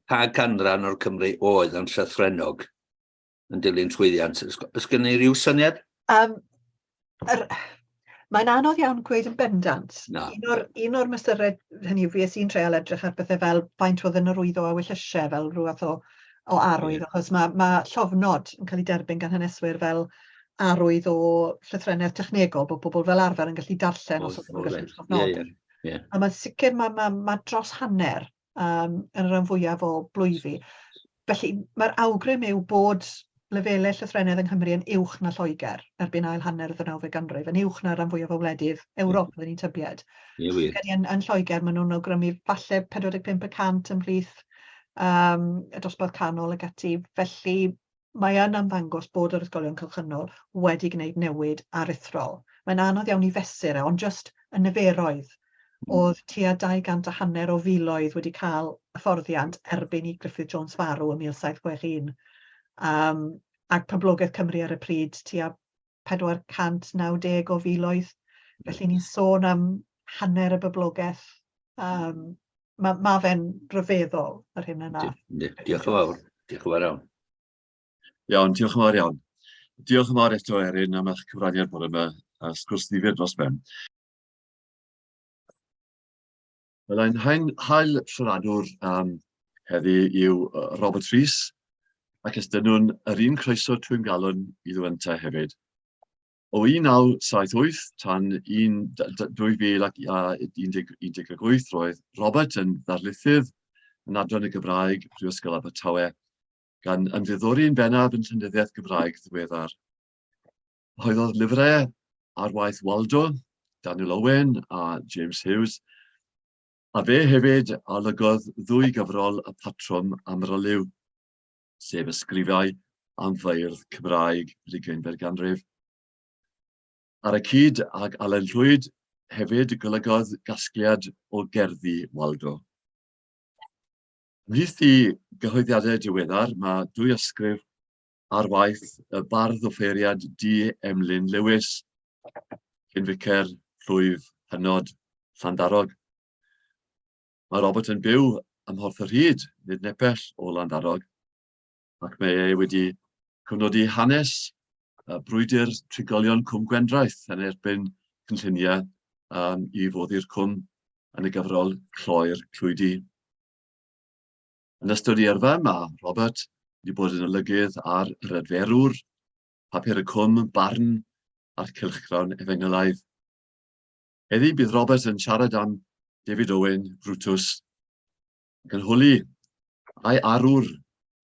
pa ganran o'r Cymru oedd yn llythrennog yn dilyn llwyddiant? Oes gennym ni ryw syniad? Mae'n anodd iawn gweud yn bendant. Un o'r mystyried hynny yw fues i'n treol edrych ar bethau fel faint oedd yn arwyddo a wyllysau fel rhywbeth o arwydd, achos mae llofnod yn cael ei derbyn gan haneswyr fel arwydd o llythrennedd technegol, bod pobl fel arfer yn gallu darllen os oedd nhw'n gallu llofnod. A mae'n sicr mae dros hanner yn y rhan fwyaf o blwyfi. Felly mae'r awgrym yw bod lefelau llythrennedd yng Nghymru yn uwch na Lloegr erbyn ail hanner y 19th ganrif, yn uwch na ran fwyaf o wledydd Ewrop, fyddwn ni'n tybied. Yn Lloegr maen nhw'n awgrymu falle 45% ymhlith y dosbarth canol ag ati. Felly mae yn ymddangos bod yr ysgolion cylchynol wedi gwneud newid aruthrol. Mae'n anodd iawn i fesur ond just y niferoedd oedd tua 250 o filoedd wedi cael hyfforddiant erbyn i Griffith Jones farw ym 1761. Ac poblogaeth Cymru ar y pryd tua 490 o filoedd. Felly ni'n sôn am hanner y boblogaeth. Mae fe'n ryfeddol yr hyn yna. Diolch yn fawr. Diolch yn fawr iawn. Iawn, diolch yn fawr iawn. Diolch yn fawr eto, Eryn, am eich cyfraniad bore yma a sgwrs ddifyr dros ben. Byddai'n hael siaradwr heddi yw Robert Rhys, ac ysdyn nhw'n yr un croeso trwy'n galon i ddwynta hefyd. O 1978 tan 2018 roedd Robert yn ddarlithydd yn adran y Gymraeg Prifysgol Abertawe, gan ymddiddori'n bennaf yn llenyddiaeth Gymraeg ddiweddar. Cyhoeddodd lyfrau ar waith Waldo, Daniel Owen a James Hughes, a fe hefyd alygodd 2 gyfrol y patrwm am yr Olyw. sef ysgrifau am feirdd Cymraeg yr 20 ganrif. Ar y cyd ag Allen Llwyd, hefyd golygodd gasgliad o gerddi Waldo. Ymhlith i gyhoeddiadau diweddar, mae dwy ysgrif ar waith y bardd o ffeiriad D. Emlyn Lewis, cynficer llwyf hynod Llandarog. Mae Robert yn byw ym Mhorth y Rhyd, nid nepell o Llandarog, ac mae ei wedi cyfnodi hanes brwydr trigolion Cwm Gwendraeth yn erbyn cynlluniau i foddi'r cwm yn y gyfrol Cloer Clwydi. Yn ystod ei yrfa, mae Robert wedi bod yn olygydd ar yr adferwr, papur y cwm, barn a'r cylchgrawn Efengylaidd. Heddi bydd Robert yn siarad am David Owen, Brutus, ac yn hwli a'i arwr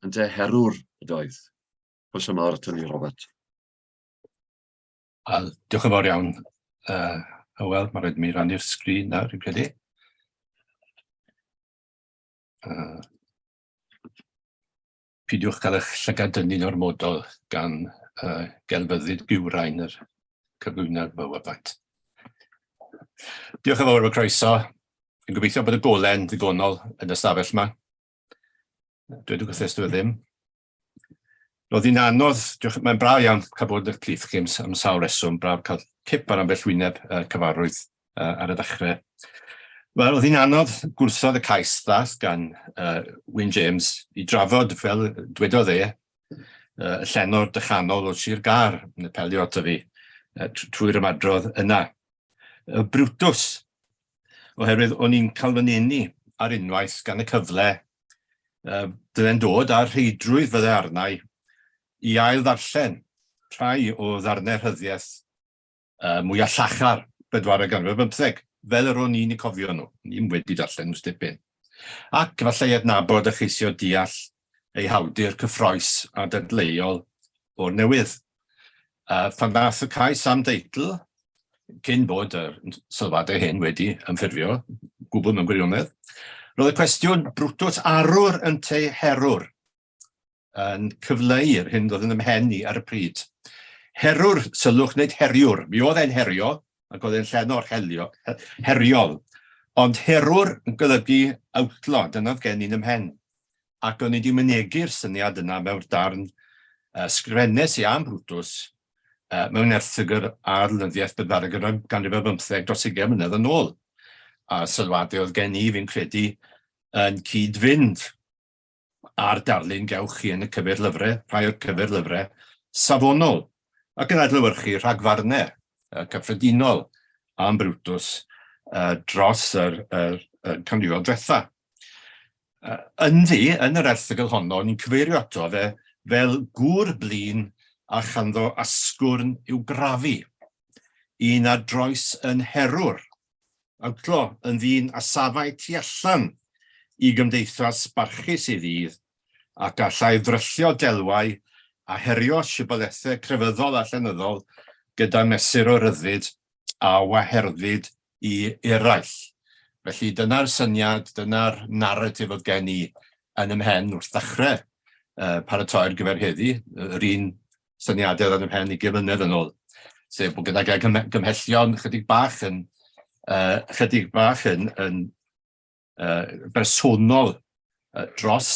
ynteu Herwr ydoedd. Croeso mawr ato ni, Robert. Diolch yn fawr iawn, Owen, mae rhaid mi rannu'r sgrin nawr, dwi'n credu. Pidiwch cael eich llygad-dynnu'n ormodol gan gelfyddyd Gwrain yr cyflwyniad fawr. Diolch yn fawr o croeso. Dwi'n gobeithio bod y golen ddigonol yn y stafell yma. Dweud o gythys dwi ddim. Roedd hi'n anodd, mae'n braf iawn cael bod y plith gyms am sawl reswm, braf cael cip ar ambell wyneb cyfarwydd ar y dechrau. Wel, roedd hi'n anodd gwrthodd y cais ddath gan Wyn James i drafod, fel dwedodd y llenor dychanol o Sir Gar yn y pelio ato fi trwy'r ymadrodd yna. Brutus, oherwydd o'n i'n cael fy nenu ar unwaith gan y cyfle dydde'n dod a'r rheidrwydd fydde arnau i ail ddarllen rhai o ddarnau rhyddiaeth mwyaf llachar 415, fel yr o'n i'n eu cofio nhw. Ni'n wedi darllen nhw'n dipyn. Ac falle adnabod a cheisio deall eu hawdur cyffroes a dadleuol o'r newydd. Pan ddath y cais am deitl, cyn bod y sylwadau hyn wedi ymffurfio, gwbl mewn gwirionedd, roedd y cwestiwn Brutus Arwr ynteu Herwr yn cyfleu'r hyn oedd yn ymhen i ar y pryd. Herwr, sylwch, nid heriwr. Mi oedd e'n herio, ac oedd e'n llenor heriol. Ond herwr yn golygu awtlo, dyna oedd gen i'n ymhen. Ac o'n i wedi mynegu'r syniad yna mewn darn sgrifennes i am Brutus mewn erthygl ar lynyddiaeth ganrif 15 dros 20 mlynedd yn ôl. A sylwadau oedd gen i fi'n credu yn cyd-fynd ar darlun gewch chi yn y cyfurlyfrau, rhai o'r cyfurlyfrau safonol, ac yn adlewyrchu rhagfarnau cyffredinol am Brutus dros yr canrifoedd diwetha. Ynddi, yn yr erthygl honno, ni'n cyfeirio ato fe fel gŵr blin a chanddo asgwrn i'w grafu. Un a droes yn herwr, awtlo yn ddyn a safau tu allan i gymdeithas barchus i ddydd, ac allai ddryllio delwau a herio sibolethau crefyddol a llenyddol gyda mesur o ryddid a waherddid i eraill. Felly dyna'r syniad, dyna'r narratif oedd gen i yn ymhen wrth ddechrau paratoi'r gyfer heddi, yr un syniadau yn ymhen i gyfynedd yn ôl. Sef bod gyda gymhellion chydig bach yn bersonol dros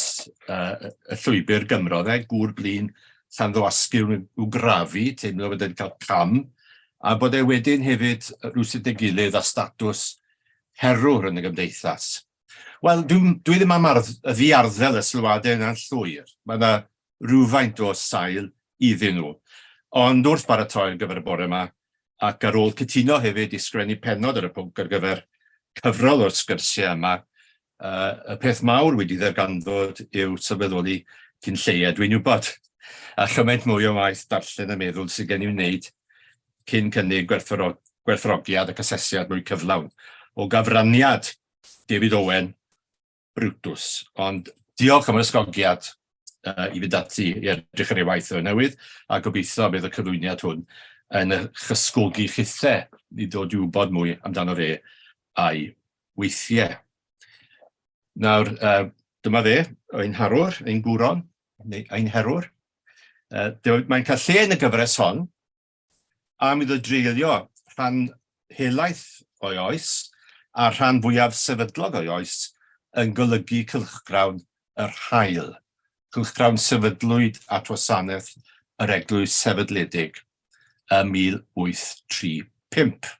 y llwybr Gymro, gŵr blin llanddo asgwrn i'w grafu, teimlo bod e'n cael cam, a bod e wedyn hefyd rhywsut ei gilydd a statws herwr yn y gymdeithas. Wel, dwi ddim am ddiarddel y sylwadau yna'n llwyr. Mae yna rhywfaint o sail iddyn nhw. Ond wrth baratoi'r gyfer y bore yma, ac ar ôl cytuno hefyd i sgrennu pennod ar y pwnc ar gyfer cyfrol o'r sgyrsiau yma, y peth mawr wedi ddarganfod yw sylweddoli cyn lleied. Dwi'n wybod, a chymaint mwy o waith darllen y meddwl sydd gen i'w wneud cyn cynnig gwerthrogiad ac asesiad mwy cyflawn o gafraniad David Owen, Brutus. Ond diolch am yr ysgogiad i fynd ati i edrych ar ei waith o newydd, a gobeithio bydd y cyflwyniad hwn yn chysgogi chithau i ddod i wybod mwy amdano fe a'i weithiau. Nawr, dyma fe, ein harwr, ein gwron, neu ein Herwr. Mae'n cael lle yn y gyfres hon, a mi ddod dreulio rhan helaeth o'i oes a rhan fwyaf sefydlog o'i oes yn golygu cylchgrawn yr hael. Cylchgrawn sefydlwyd at wasanaeth yr eglwys sefydledig ym 1835.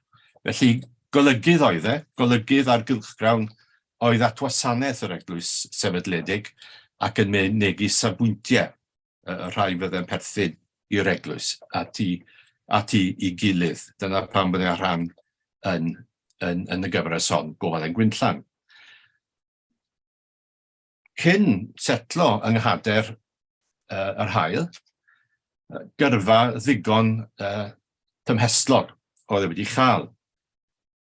Felly golygydd oedd golygydd ar gylchgrawn oedd at wasanaeth yr eglwys sefydledig ac yn mynegu safbwyntiau y rhai fydde'n perthyn i'r eglwys at i gilydd. Dyna pam byddai'n rhan yn y gyfres hon, Gofal yn Gwinllan. Cyn setlo yng nghader yr hael, gyrfa ddigon tymheslog oedd e wedi chael.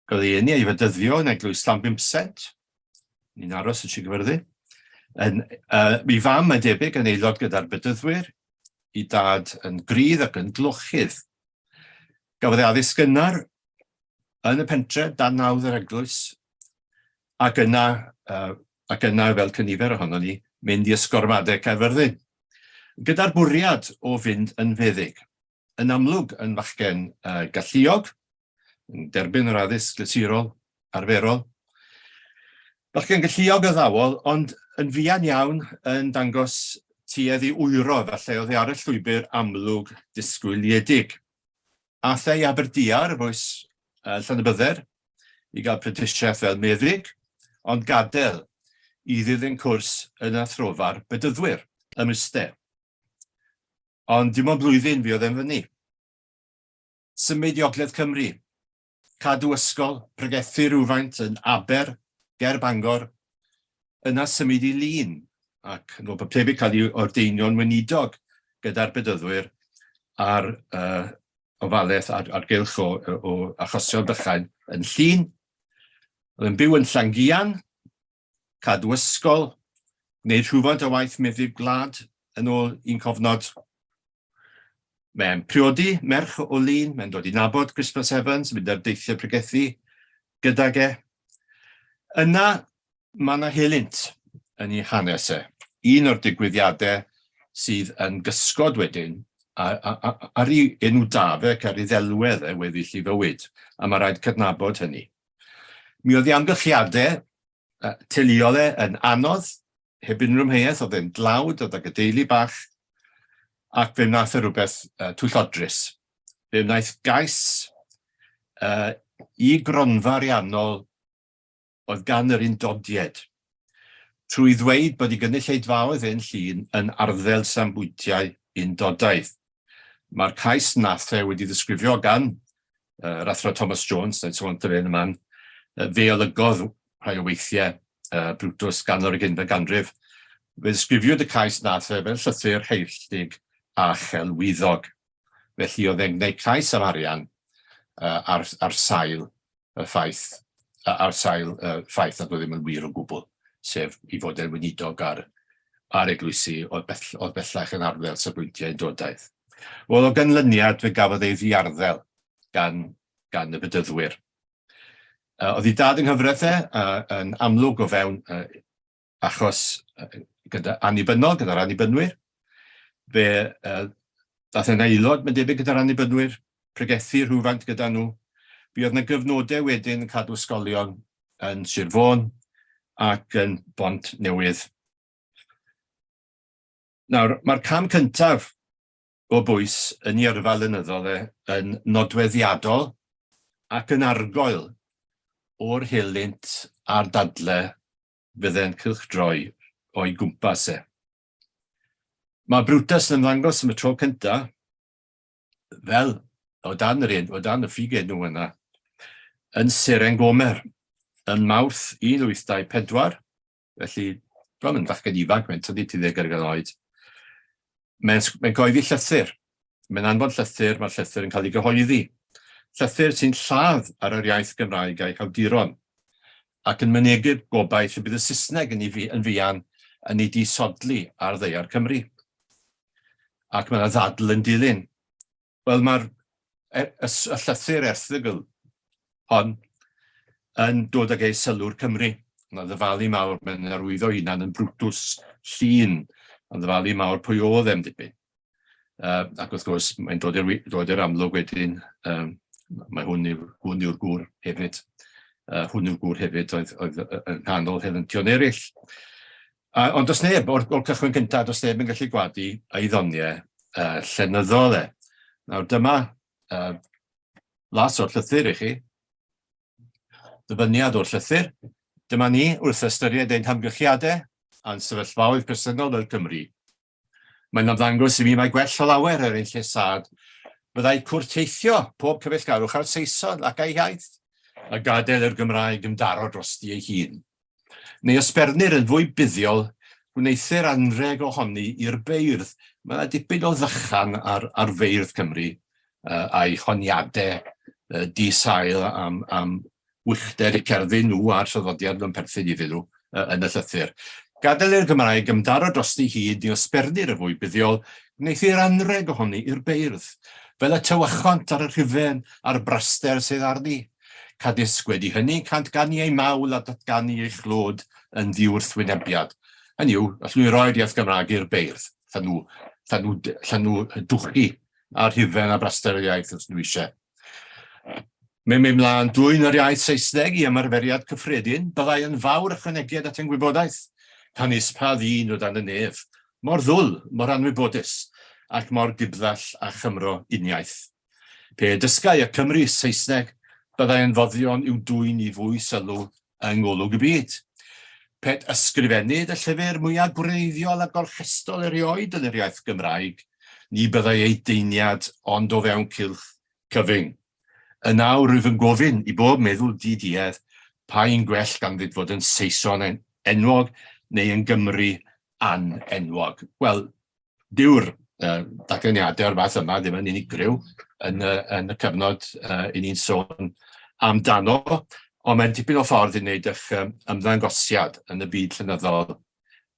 Roedd ei eni ei fedyddio yn eglwys Llanbimsent, ni'n aros yn Sigyfyrddin. Mi fam yn debyg yn aelod gyda'r bedyddwyr, i dad yn grydd ac yn glwchydd. Gafodd ei addysg gynnar yn y pentre dan nawdd yr eglwys, ac yna fel cynifer ohono ni, mynd i ysgormadau Caerfyrddin. Gyda'r bwriad o fynd yn feddyg, yn amlwg yn fachgen galluog, yn derbyn yr addysg glasurol, arferol. Bachgen galluog addawol, ond yn fuan iawn yn dangos tuedd i wyro, falle oedd ei ar y llwybr amlwg disgwyliedig. Ath ei Aberdiar, bwys Llanybydder, i gael prentisiaeth fel meddyg, ond gadael i ddilyn cwrs yn athrofar bedyddwyr, ym Mryste. Ond dim ond blwyddyn fi oedd e'n fyny. Symud i Ogledd Cymru, cadw ysgol, pregethu rhywfaint yn Aber, ger Bangor, yna symud i Lŷn, ac yn ôl tebyg cael ei ordeinio'n weinidog gyda'r bedyddwyr ar ofalaeth ar gylch o achosion bychain yn Llŷn. Oedd yn byw yn Llangian, cadw ysgol, gwneud rhywfaint o waith meddyg gwlad yn ôl un cofnod. Mae'n priodi merch o Lŷn, mae'n dod i nabod Christmas Evans, mynd ar deithiau pregethu gydag e. Yna mae yna helynt yn ei hanes e. Un o'r digwyddiadau sydd yn gysgod wedyn ar ei enw dafe ac ar ei ddelwedd weddill i fywyd, a mae rhaid cydnabod hynny. Mi oedd ei amgylchiadau teuluol yn anodd, heb unrhyw mheuaeth, oedd e'n dlawd, oedd ag y deulu bach, ac fe wnaeth e rhywbeth twyllodrus. Fe wnaeth gais i gronfa ariannol oedd gan yr undodiad, trwy ddweud bod ei gynulleidfaoedd yn Llŷn yn arddel sambwyntiau undodaidd. Mae'r cais nath wedi ddisgrifio gan yr athro Thomas Jones, neu sôn yn yma'n, fe olygodd rhai o weithiau Brutus gan yr 19th ganrif. Fe ddisgrifiwyd y cais nath fel llythyr heilltig a chelwyddog. Felly oedd e'n gwneud cais am arian ar sail y ffaith, nad oedd ddim yn wir o gwbl, sef i fod e'n weinidog ar eglwysi oedd bellach yn arddel safbwyntiau undodaidd. Wel, o ganlyniad fe gafodd ei ddiarddel gan y bedyddwyr. Oedd ei dad yng nghyfraith yn amlwg o fewn achos gyda'r annibynwyr. Fe dath yn aelod, mae'n debyg gyda'r annibynwyr, pregethu rhywfaint gyda nhw. Fe oedd yna gyfnodau wedyn yn cadw ysgolion yn Sir Fôn ac yn Bont Newydd. Nawr, mae'r cam cyntaf o bwys yn ei yrfa lenyddol yn nodweddiadol ac yn argoel o'r helynt a'r dadlau fydde'n cylchdroi o'i gwmpas e. Mae Brutus yn ddangos am y tro cyntaf, fel o dan y ffigenw yna, yn Seren Gomer, yn Mawrth 1824, felly, mae'n fachgen ifanc, mae'n tyfu 30 oed. Mae'n goeddi llythyr. Mae'n anfon llythyr, mae'r llythyr yn cael ei gyhoeddi. Llythyr sy'n lladd ar yr iaith Gymraeg a'i hawduron, ac yn mynegu'r gobaith y bydd y Saesneg yn fuan yn ei disodli ar ddaear Cymru. Ac mae'n ddadl yn dilyn. Wel, mae'r llythyr erthygl hon yn dod ag ei sylw'r Cymru. Mae'n ddyfalu mawr, mae'n arwyddo hunan yn Brutus Llŷn, Ond ddyfalu mawr pwy oedd em dipyn. Ac wrth gwrs, mae'n dod i'r amlwg wedyn, mae hwn yw'r gŵr hefyd. Hwn yw'r gŵr hefyd oedd yn nghanol helyntion eraill. Ond os neb, o'r cychwyn cyntaf, os neb yn gallu gwadu ei ddoniau llenyddol e. Nawr dyma las o'r llythyr i chi. Dyfyniad o'r llythyr. Dyma ni wrth ystyried ein hamgylchiadau a'n sefyllfaoedd presennol yn Cymru. Mae'n ymddangos i mi mae gwell o lawer yr ein lle sad. Byddai cwrteithio pob cyfeillgarwch ar Saeson ac ei iaith, a gadael yr Gymraeg ymdaro drosti ei hun. Neu ysbernir yn fwy buddiol, wneithir anreg ohoni i'r beirdd. Mae dipyn o ddychan ar feirdd Cymru a'i honiadau di-sail am wychter eu cerddi nhw a'r traddodiad yn perthyn iddyn nhw yn y llythyr. Gadael i'r Gymraeg ymdaro drosti hyd i ysbernir y fwy buddiol, wneithir anreg ohoni i'r beirdd, fel y tywychont ar y rhufen a'r braster sydd arni. Cadisgwyd i hynny cant ganu ei mawl a datganu ei chlod yn ddiwrthwynebiad. Hynny yw, allwn ni roi'r iaith Gymraeg i'r beirdd. Llan nhw dwchi ar rhufen a braster y iaith os nhw eisiau. Mae'n mynd mlaen dwy'n yr iaith Saesneg i ymarferiad cyffredin, byddai yn fawr ychwanegiad at ein gwybodaeth. Canis pa ddyn o dan y nef, mor ddwl, mor anwybodus, ac mor gibddall a Chymro uniaeth. Pe dysgau y Cymru Saesneg, byddai yn foddion i'w dwy'n i fwy sylw yng ngolwg y byd. Pet ysgrifennid y llyfr mwyaf gwreiddiol a gorchestol erioed yn yr iaith Gymraeg, ni byddai ei deiniad ond o fewn cylch cyfyng. Yna rwyf yn gofyn i bob meddwl di-diedd pa un gwell ganddynt fod yn Saeson enwog neu yn Gymru an-enwog. Wel, dyw'r datganiadau o'r fath yma ddim yn unigryw yn y cyfnod i ni'n sôn amdano, ond mae'n tipyn o ffordd i wneud eich ymddangosiad yn y byd llenyddol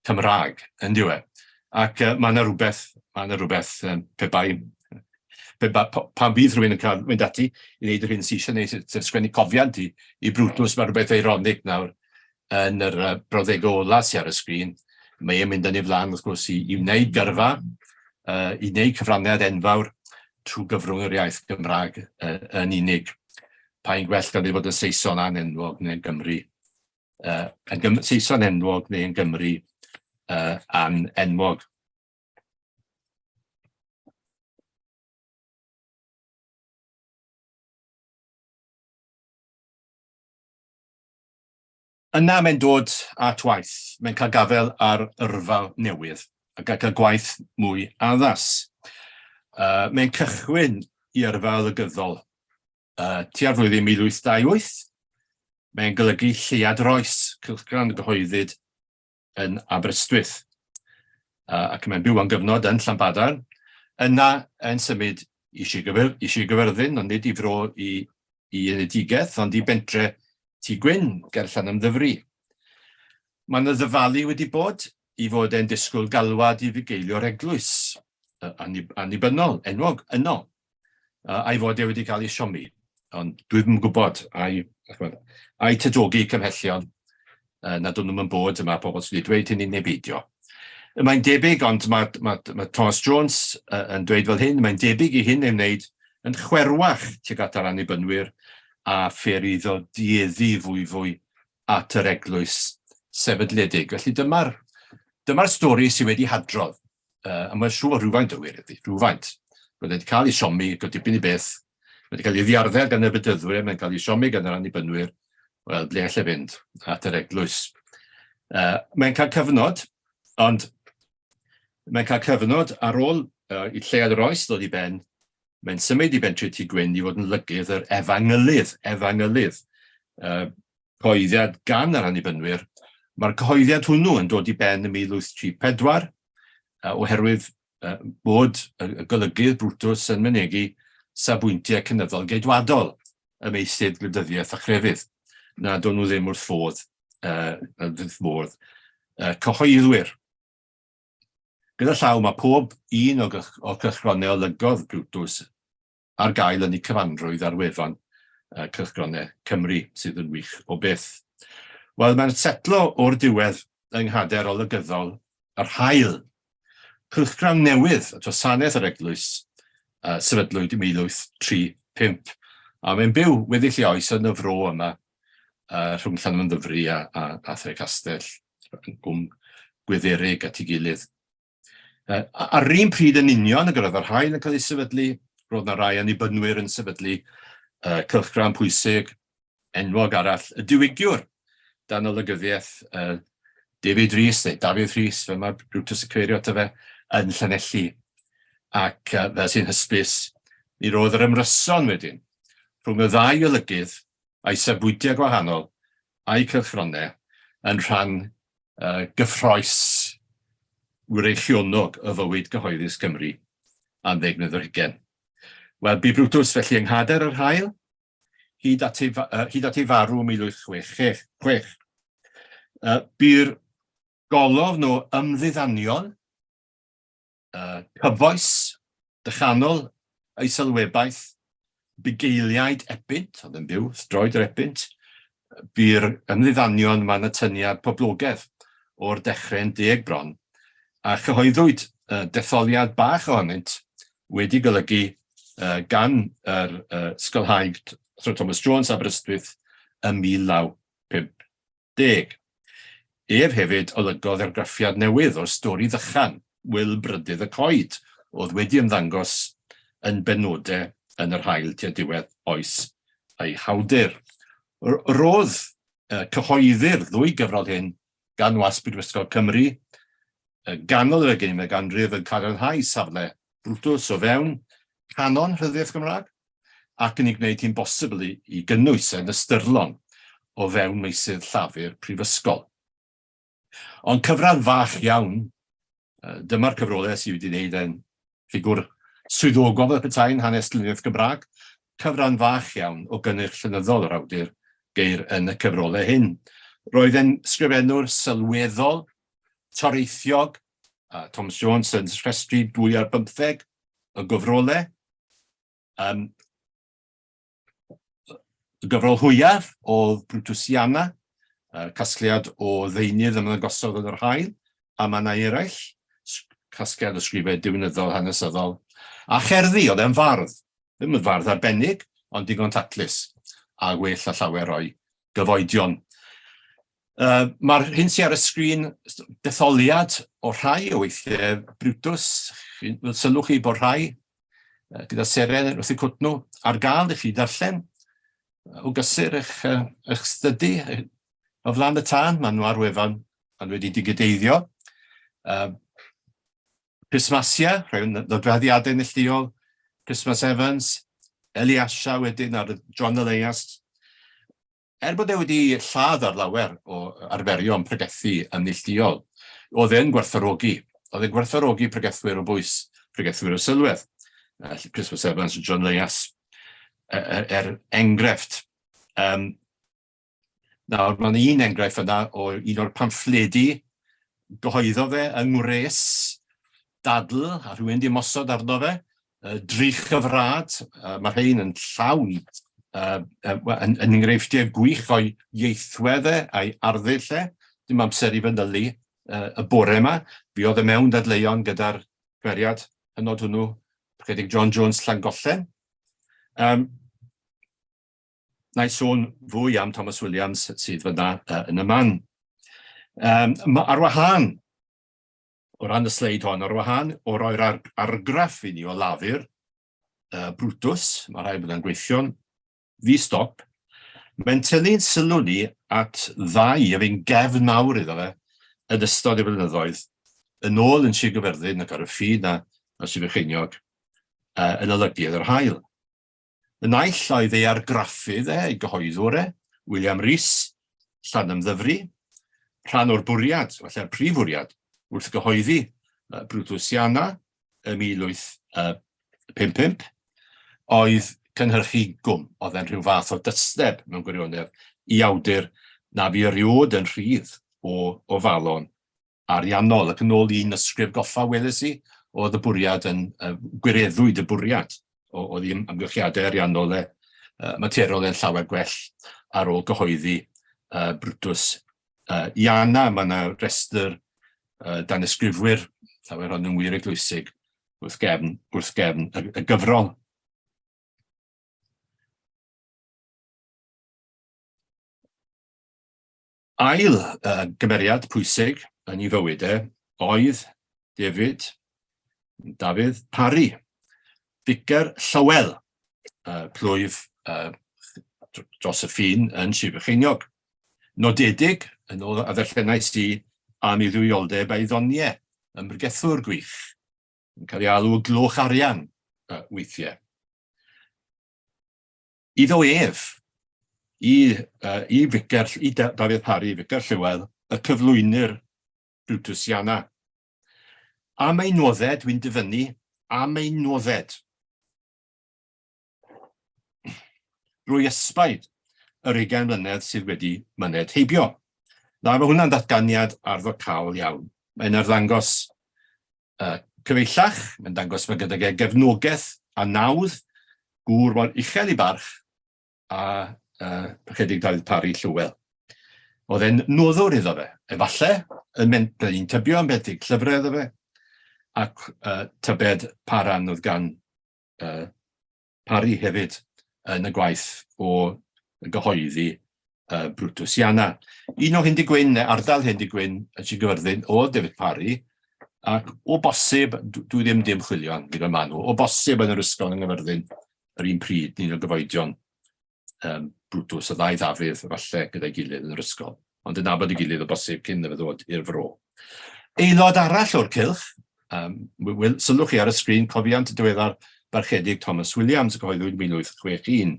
Cymraeg yn diwedd. Ac mae yna rhywbeth pan bydd rhywun yn cael mynd ati i wneud yr hyn sy'n eisiau wneud, sef sgwennu cofiant i Brutus, mae rhywbeth eironig nawr yn yr brawddeg ola sy'n ar y sgrin. Mae e'n mynd yn ei flaen, wrth gwrs, i wneud gyrfa, i wneud cyfraniad enfawr trwy gyfrwng yr iaith Gymraeg yn unig. Pa un gwell gan ei fod yn Saeson an-enwog neu yn Gymru. Saeson enwog neu yn Gymru an-enwog. Yna mae'n dod at waith, mae'n cael gafel ar yrfa newydd ac ac y gwaith mwy addas. Mae'n cychwyn i yrfa olygyddol tua'r flwyddyn 1828. Mae'n golygu Lleuad Rhys, cylchgran gyhoeddyd yn Aberystwyth. Ac mae'n byw am gyfnod yn Llanbadarn. Yna yn symud eisiau gyferddin, ond nid i fro i unedigaeth, ond i bentre Tŷ Gwyn, ger Llanymddyfri. Mae'n ddyfalu wedi bod i fod e'n disgwyl galwad i fugeilio'r eglwys annibynnol, enwog yno, a'i fod e wedi cael ei siomi. Ond dwi ddim yn gwybod a'i tydogi cymhellion nad o'n nhw'n bod yma pobl sydd wedi dweud hynny neu beidio. Mae'n debyg, ond mae Thomas Jones yn dweud fel hyn, mae'n debyg i hyn ei wneud yn chwerwach tuag at yr annibynwyr a pher iddo dieddu fwy at yr eglwys sefydledig. Felly dyma'r stori sydd wedi hadrodd. A mae'n siŵr rhywfaint o wir ydy, rhywfaint. Roedd wedi cael ei siomi, gyda dipyn i beth. Wedi cael ei ddiarddel gan y bydyddwyr, mae'n cael ei siomi gan yr annibynwyr. Wel, ble allai fynd at yr eglwys. Mae'n cael cyfnod, ond mae'n cael cyfnod ar ôl i Lleuad Rhys ddod i ben. Mae'n symud i bentre Tŷ Gwyn i fod yn lygydd yr efengylydd. Cyhoeddiad gan yr annibynwyr. Mae'r cyhoeddiad hwnnw yn dod i ben yn 1834, oherwydd bod y golygydd Brutus yn mynegu safbwyntiau cynyddol geidwadol y meysydd gwleidyddiaeth a chrefydd. Nad o'n nhw ddim wrth fodd cyhoeddwyr. Gyda llaw mae pob un o cylchgronau olygodd Brutus ar gael yn ei cyfanrwydd ar wefan cylchgronau Cymru sydd yn wych o beth. Wel, mae'n setlo o'r diwedd yng nghader olygyddol yr hael cylchgrawn newydd at wasanaeth yr eglwys sefydlwyd 1835. A mae'n byw weddill ei oes yn y fro yma rhwng Llanymddyfri a The Castell, gwm Gwydderig at ei gilydd. Ar un pryd yn union y gyroedd yr hael yn cael ei sefydlu, roedd yna rai annibynwyr yn sefydlu cylchgrawn pwysig, enwog arall, y diwygiwr, dan olygyddiaeth David Rhys, neu David Rhys, fe mae Brutus y ceirio ato fe, yn Llanelli. Ac fel sy'n hysbys, mi roedd yr ymryson wedyn, rhwng y ddau olygydd a'i sefbwydiau gwahanol a'i cylchgronau yn rhan gyffroes wreillionog y fywyd gyhoeddus Cymru am 10 mlynedd ar hugain. Wel, bu Brutus felly yng nghader yr hael, hyd at ei farw 1866. Bu'r golofn o ymddiddanion, cyfoes, dychanol ei sylwebaeth, bugeiliaid ebynt, oedd yn byw, droed yr ebynt, bu'r ymddiddanion ma'n atyniad poblogaidd o'r dechrau'n 10 bron, a chyhoeddwyd detholiad bach ohonynt wedi golygu gan yr ysgolhaig Sir Thomas Jones Aberystwyth ym 1950. Ef hefyd olygodd argraffiad newydd o'r stori ddychan, Wil Brydydd y Coed, oedd wedi ymddangos yn benodau yn yr hael tua diwedd oes ei hawdur. Roedd cyhoeddi'r ddwy gyfrol hyn gan wasg Brifysgol Cymru, ganol yr 20eg ganrif yn cadarnhau safle Brutus o fewn canon rhyddiaeth Gymraeg, ac yn ei gwneud hi'n bosibl i gynnwys yn ystyrlon o fewn meysydd llafur prifysgol. Ond cyfran fach iawn, dyma'r cyfrolau sydd wedi wneud yn ffigwr swyddogol y petai'n hanes luniaeth Gymraeg, cyfran fach iawn o gynnyrch llenyddol yr awdur geir yn y cyfrolau hyn. Roedd e'n sgrifennwr sylweddol, toreithiog, Thomas Jones yn rhestru 2 ar 15 y gyfrolau. Y gyfrol hwyaf oedd Brutusiana, casgliad o ddeunydd ymddangosodd yn yr hael, a mae yna eraill, casgliad o sgrifau diwynyddol hanesyddol, a cherddi oedd e'n fardd, ddim yn fardd arbennig, ond digon taclus, a gwell a llawer o'i gyfoedion. Mae'r hyn sy'n ar y sgrin detholiad o rhai o weithiau Brutus, sylwch chi bod rhai, gyda seren wrth eu cwtnw, ar gael i chi darllen, o gysur eich stydu o flaen y tân, maen nhw ar wefan yn wedi digydeiddio. Christmasia, rhaid nodweddiadau neilltuol, Christmas Evans, Eliezer wedyn ar John Elias. Bod e wedi lladd ar lawer o arferion pregethu yn neilltuol, oedd e'n gwerthfawrogi. Oedd e'n gwerthfawrogi pregethwyr o bwys, pregethwyr o sylwedd. Christmas Evans a John Elias enghraifft. Nawr, mae'n un enghraifft yna o un o'r pamffledi gyhoeddo fe yng Ngwres, dadl, a rhywun di mosod arno fe, drych y frad, mae rhain yn llawn yn enghreifftiau gwych o'i ieithweddau a'i arddellau. Dim amser i fanylu y bore yma. Fi oedd y mewn dadleuon gyda'r gweriad hynod hwnnw, Prechedig John Jones Llangollen. Na i sôn fwy am Thomas Williams sydd fyna yn y man. Ar wahân, o ran y sleid hon, ar wahân o roi'r argraff i ni o lafur Brutus, mae rhaid bod yn gweithio'n ddi-stop, mae'n tynnu'n sylw ni at ddau a fi'n gefn mawr iddo fe yn ystod y blynyddoedd, yn ôl yn Sir Gyferddin ac ar y ffin a Sir Frycheiniog yn olygydd yr hael. Y naill oedd ei argraffydd ei gyhoeddwr William Rhys, Llanymddyfri, rhan o'r bwriad, felly'r prif bwriad, wrth gyhoeddi Brutusiana ym 1855, oedd cynhyrchu gwm, oedd e'n rhyw fath o dysteb mewn gwirionedd i awdur na fu eriod yn rhydd o falon ariannol, ac yn ôl un ysgrif Gofal weles i, oedd y bwriad yn gwireddwyd y bwriad, oedd hi'n amgylchiadau ariannol materiol yn llawer gwell ar ôl gyhoeddi Brutus. Iana, mae yna restr dan ysgrifwyr llawer hon yn wir eglwysig wrth gefn y gyfrol. Ail gymeriad pwysig yn ei fywydau oedd Dafydd Parry, ficer Llywel, plwyf dros y ffin yn Sir Frycheiniog. Nodedig yn ôl addellennau am ei ddwyioldeb a'i ddoniau, ymrygethwr gwych, yn cael ei alw gloch arian weithiau. Iddo ef, i Dafydd Parry, ficer Llywel, y cyflwynir Brutusiana. Am ei nodded, dwi'n dyfynnu, am ei nodded. Rwy ysbaid yr 20 mlynedd sydd wedi myned heibio. Na, mae hwnna'n datganiad arddocol iawn. Mae'n arddangos cyfeillach, mae'n dangos mae gyda gefnogaeth a nawdd, gŵr mor uchel i barch, a chydig Dafydd Parry Llywel. Oedd e'n noddwr iddo fe. Efallai, yn tybio yn beth llyfrau iddo fe, ac tybed paran oedd gan Parry hefyd yn y gwaith o gyhoeddi Brutusiana. Un o Hindi Gwyn, neu ardal Hindi Gwyn, yn Sir Gyfyrddin, o Dafydd Parry, ac o bosib, dwi ddim dim chwilio gyda manw, o bosib yn yr ysgol yng Nghyfyrddin, yr un pryd, ni'n o gyfoedion Brutus, a ddau Ddafydd, falle gyda'i gilydd yn yr ysgol, ond yn nabod i gilydd o bosib cyn iddo ddod i'r fro. Aelod arall o'r cylch, sylwch chi ar y sgrin, cofiant y diweddar barchedig Thomas Williams, gyhoeddwyd 1861.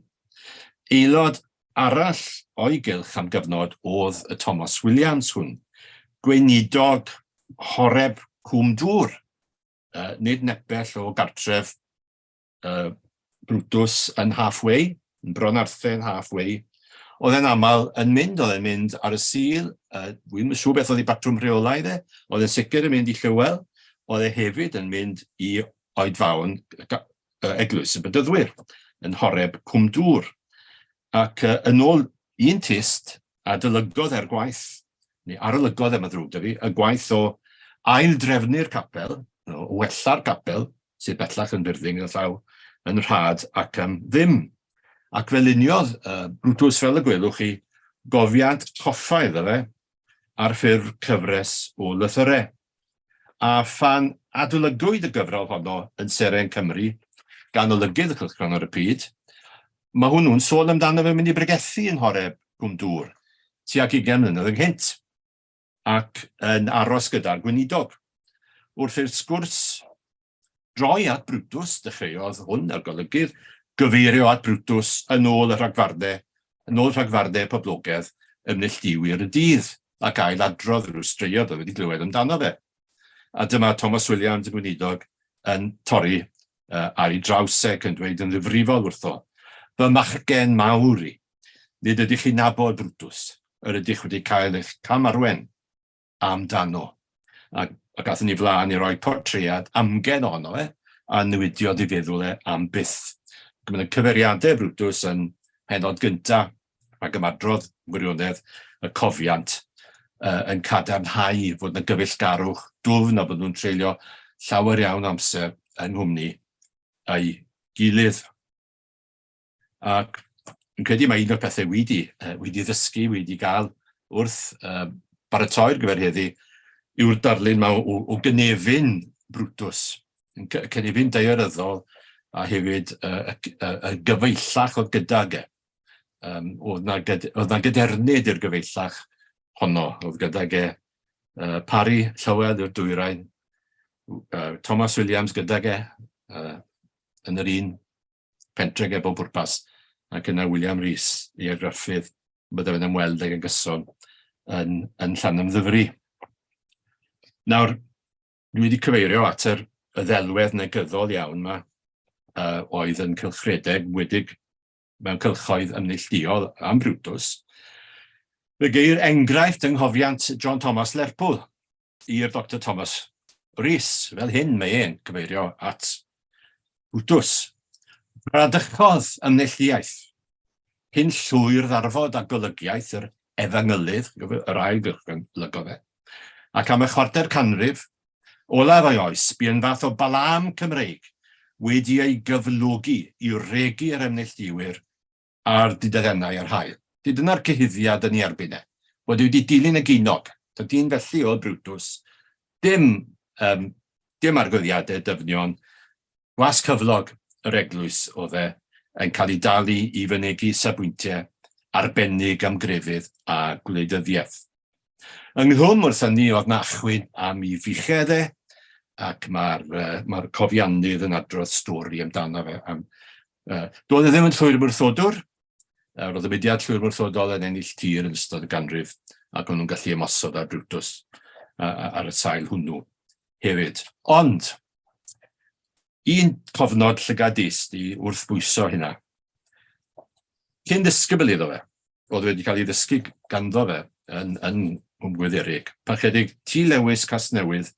Aelod arall o'i gylch am gyfnod oedd y Thomas Williams hwn, gweinidog horeb Cwm Dŵr, nid nepell o gartref Brutus yn Halfway, yn Bron Arthur yn Halfway. Oedd e'n aml yn mynd ar y Sul, dwi'n siŵr beth oedd ei batrwm rheolaidd e, oedd e'n sicr yn mynd i Llywel, oedd e hefyd yn mynd i oedfawn eglwys y Bydyddwyr, yn horeb Cwm Dŵr. Ac yn ôl un tist, adolygodd e'r gwaith, neu arolygodd mae'n ddrwg da fi, y gwaith o aildrefnu'r capel, o wella'r capel, sydd bellach yn Birdding y llaw, yn rhad ac am ddim. Ac fel uniodd Brutus fel y gwelwch chi, gofiant coffa iddo fe ar ffurf cyfres o lythyrau. A phan adolygwyd y gyfrol honno yn Seren Cymru, gan olygydd y cylchgron ar y pryd, mae hwnnw'n sôn amdano fe mynd i bregethu yn horeb Cwm Dŵr, tuag 20 mlynedd ynghynt, ac yn aros gyda'r gweinidog. Wrth i'r sgwrs droi at Brutus, dechreuodd hwn ar golygydd, gyfeirio at Brutus yn ôl y rhagfardau poblogaidd ym Neilltuwyr y dydd, ac ailadrodd rhyw straeon oedd wedi glywed amdano fe. A dyma Thomas Williams y gweinidog yn torri ar ei drawseg yn dweud yn ddifrifol wrtho. Fy machgen mawr i, nid ydych chi'n nabod Brutus, yr ydych wedi cael eich camarwen amdano. A gathon ni flaen i roi portread amgen ono fe, a newidiodd i feddwl am byth. Mae'n cyfeiriadau Brutus yn penod gyntaf ac ymadrodd gwirionedd y cofiant yn cadarnhau fod yna gyfeillgarwch dwfn a bod nhw'n treulio llawer iawn amser yng nghwmni a'i gilydd. Ac yn credu mae un o'r pethau wedi ddysgu, wedi gael wrth baratoi'r gyferheddi yw'r darlun yma o gynefin Brutus, cynefin daearyddol, a hefyd y gyfeillach oedd gydag e. Oedd na gydernid i'r gyfeillach honno, oedd gydag e Parry Llywel yw'r dwyrain, Thomas Williams gydag e yn yr un pentreg e bob pwrpas, ac yna William Rhys i argraffydd byddai fe'n ymweld ag yn gyson yn Llanymddyfri. Nawr, dwi wedi cyfeirio at y ddelwedd negyddol iawn yma, oedd yn cylchredeg wedig mewn cylchoedd ymneilltuol am Brutus. Fe geir enghraifft yng nghofiant John Thomas Lerpwl i'r Dr Thomas Rhys, fel hyn mae e'n cyfeirio at Brutus. Bradychodd ymneilltuaeth, hyn llwyr ddarfod a golygiaeth yr efengylydd, yr ail golygodd e, ac am y chwarter canrif Olaf ei oes, bu yn fath o balam Cymreig wedi ei gyflogi i regu'r ymneilltuwyr a'r dudalennau ar hael. Dyna'r cyhuddiad yn ei erbyn e, bod wedi dilyn y ginog. Dydy'n felly o Brutus, dim argwyddiadau dyfnion, gwas cyflog yr eglwys oedd e yn cael ei dalu i fynegu safbwyntiau arbennig am grefydd a gwleidyddiaeth. Ynghlwm wrth hynny oedd na achwyn am ei fichedd e, ac mae'r cofiannydd yn adrodd stori amdano fe. Doedd e ddim yn llwyr wrthodwr, roedd y mudiad llwyr wrthodol yn ennill tir yn ystod y ganrif, ac o'n nhw'n gallu ymosod ar Brutus ar y sail hwnnw hefyd. Ond, un cofnod llygadist i wrthbwyso hynna. Cyn ddisgybl iddo fe, oedd wedi cael ei ddysgu ganddo fe yn Gwydderig, pan chedig Tŷ Lewis Casnewydd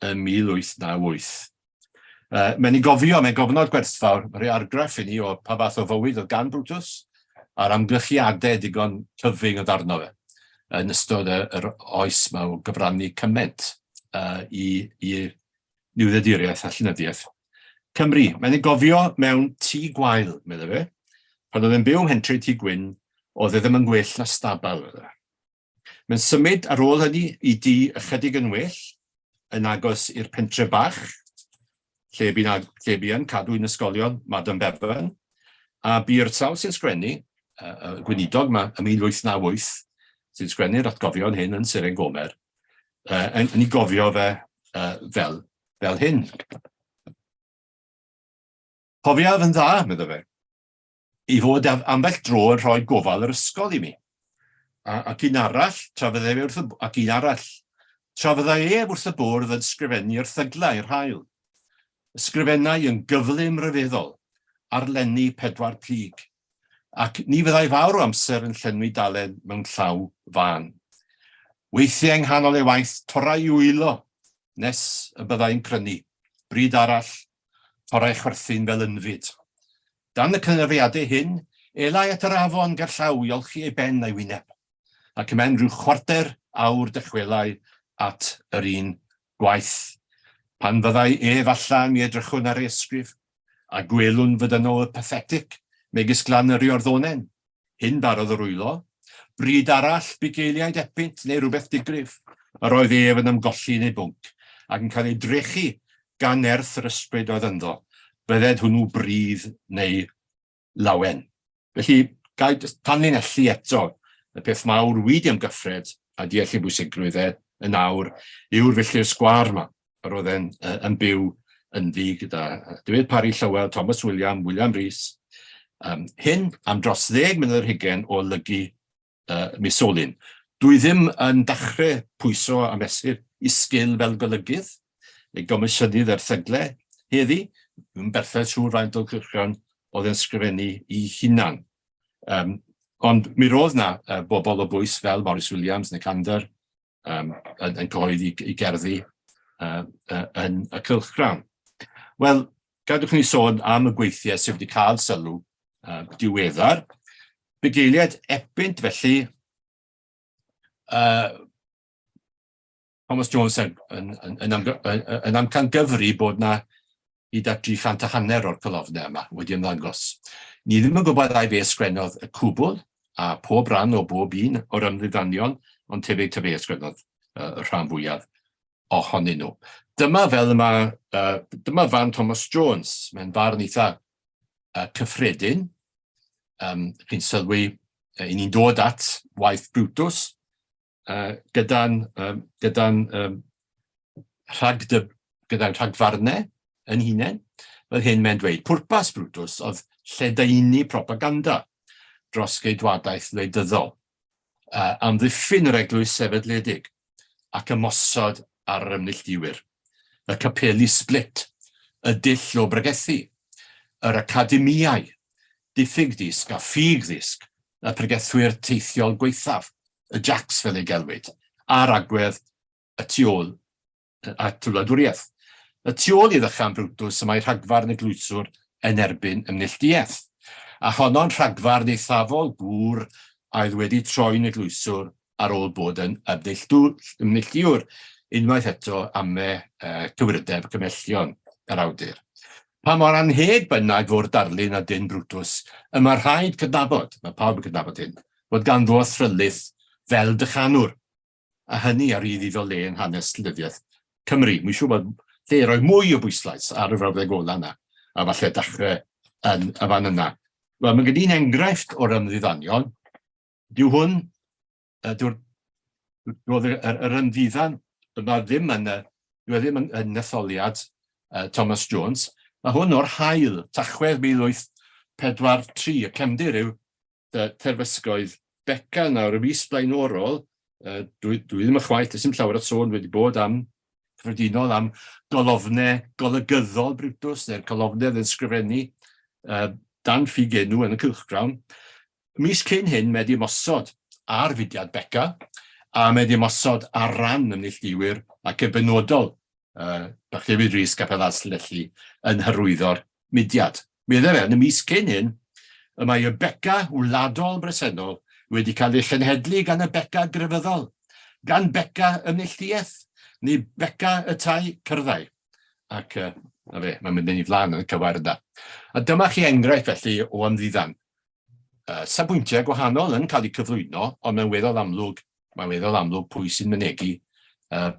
yn 1898. Mae'n ei gofio, mae'n gofnod gwerthfawr, rhai argraff i ni o pa fath o fywyd oedd gan Brutus, a'r amgylchiadau digon cyfyng oedd arno fe, yn ystod yr oes yma o gyfrannu cyment i niwddaduriaeth a llenyddiaeth Cymru. Mae'n ei gofio mewn tŷ gwael, meddwl fe, pan oedd yn byw hentre tŷ gwyn, oedd e ddim yn gwell na stabal. Mae'n symud ar ôl hynny i dŷ ychydig yn well, yn agos i'r pentre bach, lle bu'n cadw un ysgolion, Madam Bevan, a bu'r sawl sy'n sgwennu, gweinidog yma ym 1898, sy'n sgwennu'r atgofion hyn yn Seren Gomer, yn ei gofio fe fel hyn. Cofiaf yn dda, meddwl fe, i fod ambell dro yn rhoi gofal yr ysgol i mi. Ac un arall, tra fydde e wrth y bwrdd yn sgrifennu erthyglau i'r hael. Ysgrifennau yn gyflym ryfeddol, arlenni 4 plyg, ac ni fyddai fawr o amser yn llenwi dalen mewn llaw fan. Weithiau yng nghanol ei waith torau i wylo, nes y byddai'n prynu, bryd arall, torau chwerthin fel ynfyd. Dan y cynyddiadau hyn, elai at yr afon gerllaw i olchi ei ben a'i wyneb, ac yma'n rhyw 1/4 awr dychwelau at yr un gwaith. Pan fyddai falle mi edrychwn ar ei ysgrif, a gwelwn fydano y pathetic, megis glan yr iorddonen. Hyn barodd yr wylo, bryd arall bugeiliaid epynt neu rhywbeth digrif, a roedd yn ymgolli neu bwnc, ac yn cael ei drechu gan erth yr ysbryd oedd ynddo, bydded hwnnw brydd neu lawen. Felly, gael tanlinellu eto, y peth mawr wedi am gyffred, a deall ei bwysigrwydd yn awr, yw'r felly'r sgwar yma, a roedd yn byw yn ddi gyda David Parry Llywel, Thomas William Rhys. Hyn am dros 10 mlynedd ar hugain o olygu misolyn. Dwi ddim yn dechrau pwyso a mesur i sgil fel golygydd, neu gomisiynydd erthyglau heddi, yn berffaith siŵr faint o cyrchion oedd yn sgrifennu i hunan. Ond mi roedd na bobl o bwys fel Maurice Williams neu Cander yn cyhoeddi i gerddi yn y cylchgrawn. Wel, gadwch ni sôn am y gweithiau sydd wedi cael sylw diweddar. Bugeiliad epynt felly, Thomas Jones yn amcangyfri bod na hyd at 300 o'r colofnau yma wedi ymddangos. Ni ddim yn gwybod ai fe sgwennodd y cwbl a pob ran o bob un o'r ymddidanion, ond tebyg sgwennodd y rhan fwyaf ohonyn nhw. Dyma fan Thomas Jones, mae'n farn eitha cyffredin. Chi'n sylwi, i ni'n dod at waith Brutus, gyda'n rhagfarnau yn hunain. Fel hyn mae'n dweud, pwrpas Brutus oedd lledaenu propaganda dros geidwadaeth wleidyddol, amddiffyn yr eglwys sefydledig ac ymosod ar yr ymneilltuwyr, y capeli split, y dull o bregethu, yr academiau, diffyg ddisg a ffug ddisg, y pregethwyr teithiol gweithaf, y Jacks fel ei gelwyd, a'r agwedd y tu ôl a twladwriaeth. Y tu ôl i ddechrau'n Brutus y mae rhagfarn y glwyswr yn erbyn ymneilltuaeth, a honno'n rhagfarn eithafol gŵr a oedd wedi troi'n y glwyswr ar ôl bod yn ymneilltiwr. unwaith eto am cywirdeb cymellion yr awdur. Pa mor anheg bynnag fod darlun a dyn Brutus, yma rhaid cydnabod, mae pawb yn cydnabod hyn, fod ganddo thrylydd fel dychanwr, a hynny ar iddi fel le yn hanes lyddiaeth Cymru. Mae'n siŵr bod lle roi mwy o bwyslais ar y frawddeg ola yna, a falle dechrau yn y fan yna. Wel, mae gen i'n enghraifft o'r ymddidanion. Dyw hwn, yr ymddiddan, yma ddim yn etholiad Thomas Jones, mae hwn o'r hael, Tachwedd 1843, y cefndir yw terfysgoedd Beca nawr y mis blaenorol, dwi ddim yn chwaith, ys ym llawer o sôn wedi bod am cyffredinol am golofnau golygyddol Brutus, neu'r golofnau yn sgrifennu dan ffug enw yn y cylchgrawn. Mis cyn hyn, mae wedi mosod ar fudiad Beca, a mae wedi mosod ar ran ymneilltuwyr ac y benodol Bachlefi Rhys Gapelas Lelli yn hyrwyddo'r mudiad. Mi ydde fe, yn y mis cyn hyn, mae y Beca wladol bresennol wedi cael ei chenhedlu gan y Beca grefyddol, gan Beca ymneilltuaeth, neu Beca y tai cyrddau. Ac mae'n mynd yn ei flaen yn y cyfer yna. A dyma chi enghraifft felly o ymddiddan. Sabwyntiau gwahanol yn cael eu cyflwyno, ond mae'n weddol amlwg pwy sy'n mynegu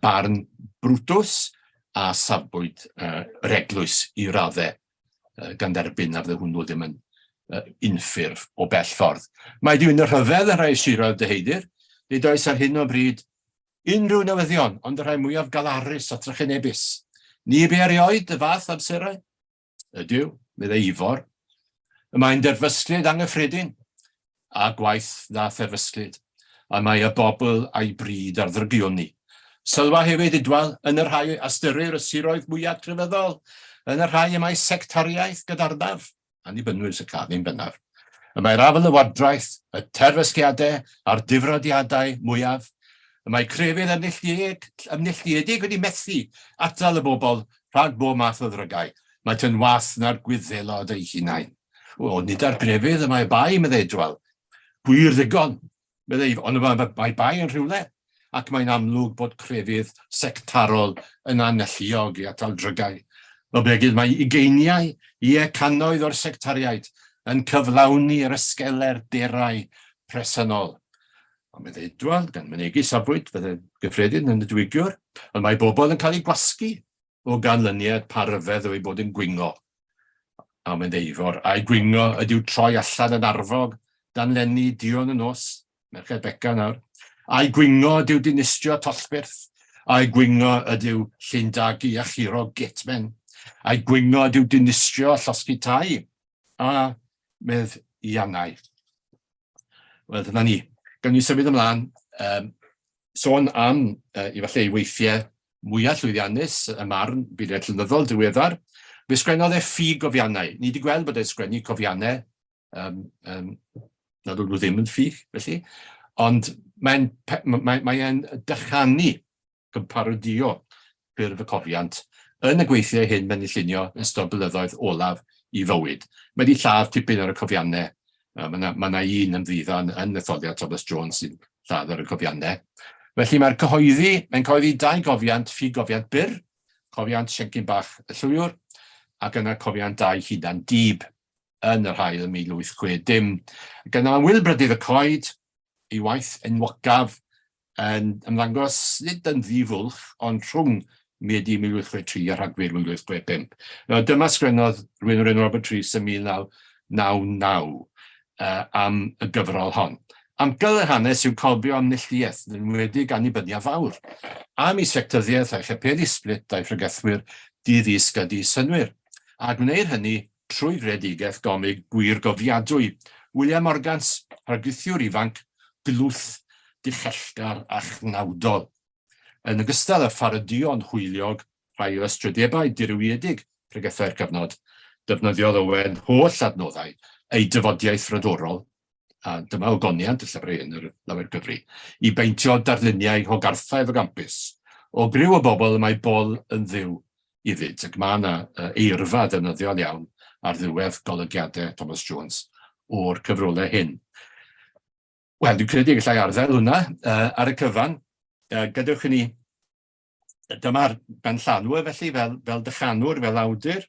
barn Brutus a safbwynt yr eglwys i raddau gan derbyn a fydde hwnnw ddim yn unffurf o bell ffordd. Mae diwyn y rhyfedd y rhai siroedd deheidir, nid oes ar hyn o bryd unrhyw newyddion, ond y rhai mwyaf galarus o trychinebus. Ni be erioed y fath amserau? Ydyw, meddai Ifor. Mae'n derfysglyd anghyffredin, a gwaith na therfysglyd, a mae y bobl a'i bryd ar ddrygion ni. Sylwa hefyd idwal yn y rhai astyrir y siroedd mwyaf crefyddol, yn y rhai y mae sectariaeth gydarnaf, annibynwyr sy'n cael ni'n bennaf. Y mae'r afelywodraeth, y terfysgiadau a'r difrodiadau mwyaf, y mae crefydd ymneilltiedig wedi methu atal y bobl rhag bob math o ddrygau. Mae tyn wath na'r gwyddelod ei hunain. O, nid ar grefydd y mae bai, meddai Edwal. Gwir ddigon, meddai, ond mae bai yn rhywle, ac mae'n amlwg bod crefydd sectarol yn anelliog i atal drygau. O begyd mae ugeiniau cannoedd o'r sectariaid yn cyflawni yr ysgeler derau presennol. Ond meddai Edwal, gan mynegu safbwynt, fydde gyffredin yn y dwigiwr, ond mae bobl yn cael eu gwasgu o ganlyniad parfedd o ei bod yn gwingo. A mae'n deifor, a'i gwingo ydyw troi allan yn arfog dan lenni dion y nos, Merched Beca nawr. A'i gwingo ydyw dinistrio tollbyrth, a'i gwingo ydyw llundagu a chiro gitmen. A'i gwingo ydyw dinistrio llosgi tai, a medd iannau. Wel, dyna ni. Gan ni symud ymlaen, sôn am i falle ei weithiau mwyaf llwyddiannus y marn bydau llynyddol diweddar, fe sgwennodd ffug cofiannau. Ni wedi gweld bod e'n sgwennu cofiannau, nad ydw ddim yn ffug, felly, ond mae'n dychanu gymparodio ffurf y cofiant yn y gweithiau hyn mae'n ei llunio yn ystod blynyddoedd olaf i fywyd. Mae wedi lladd tipyn ar y cofiannau. Mae yna un ymddiddan yn etholiad Thomas Jones sy'n lladd ar y cofiannau. Felly mae'n cyhoeddi 2 gofiant, ffug gofiant byr, cofiant Siencyn Bach y Llwyr, ac yna cofiant 2 hunan dib yn yr hael 1860. Gyda mae'n Wilbrydydd y Coed, ei waith enwocaf yn ymddangos nid yn ddifwlch, ond rhwng Medi 1863 a Rhagfyr 1865. Dyma sgwennodd rhywun o'r enw Robert Rhys yn 1999 am y gyfrol hon. Amgyl y hanes yw colbio am neilltuaeth, yn wedi annibyniad fawr. Am ei sectyddiaeth a'i chepedi sblit a'i ffrygethwyr di-ddisg a di-synwyr. A gwneud hynny trwy gredigaeth gomig gwir gofiadwy. William Morgans, rhagwythiwr ifanc, glwth, dichellgar a chnawdol. Yn ogystal â pharydio'n hwyliog, rhai o ystrydebau dirwyedig pregethau'r cyfnod, defnyddiodd Owen holl adnoddau ei dyfodiaeth rydorol, a dyma ogoniant y llyfrau yn yr lawer gyfri, i beintio darluniau hogarthaidd o gampus. O griw o bobl mae bol yn ddiw iddynt, ac mae yna eirfa defnyddiol iawn ar ddiwedd golygiadau Thomas Jones o'r cyfrolau hyn. Wel, dwi'n credu gallai arddel hwnna ar y cyfan. Gadewch i ni dyma'r benllanw felly fel dychanwr, fel awdur.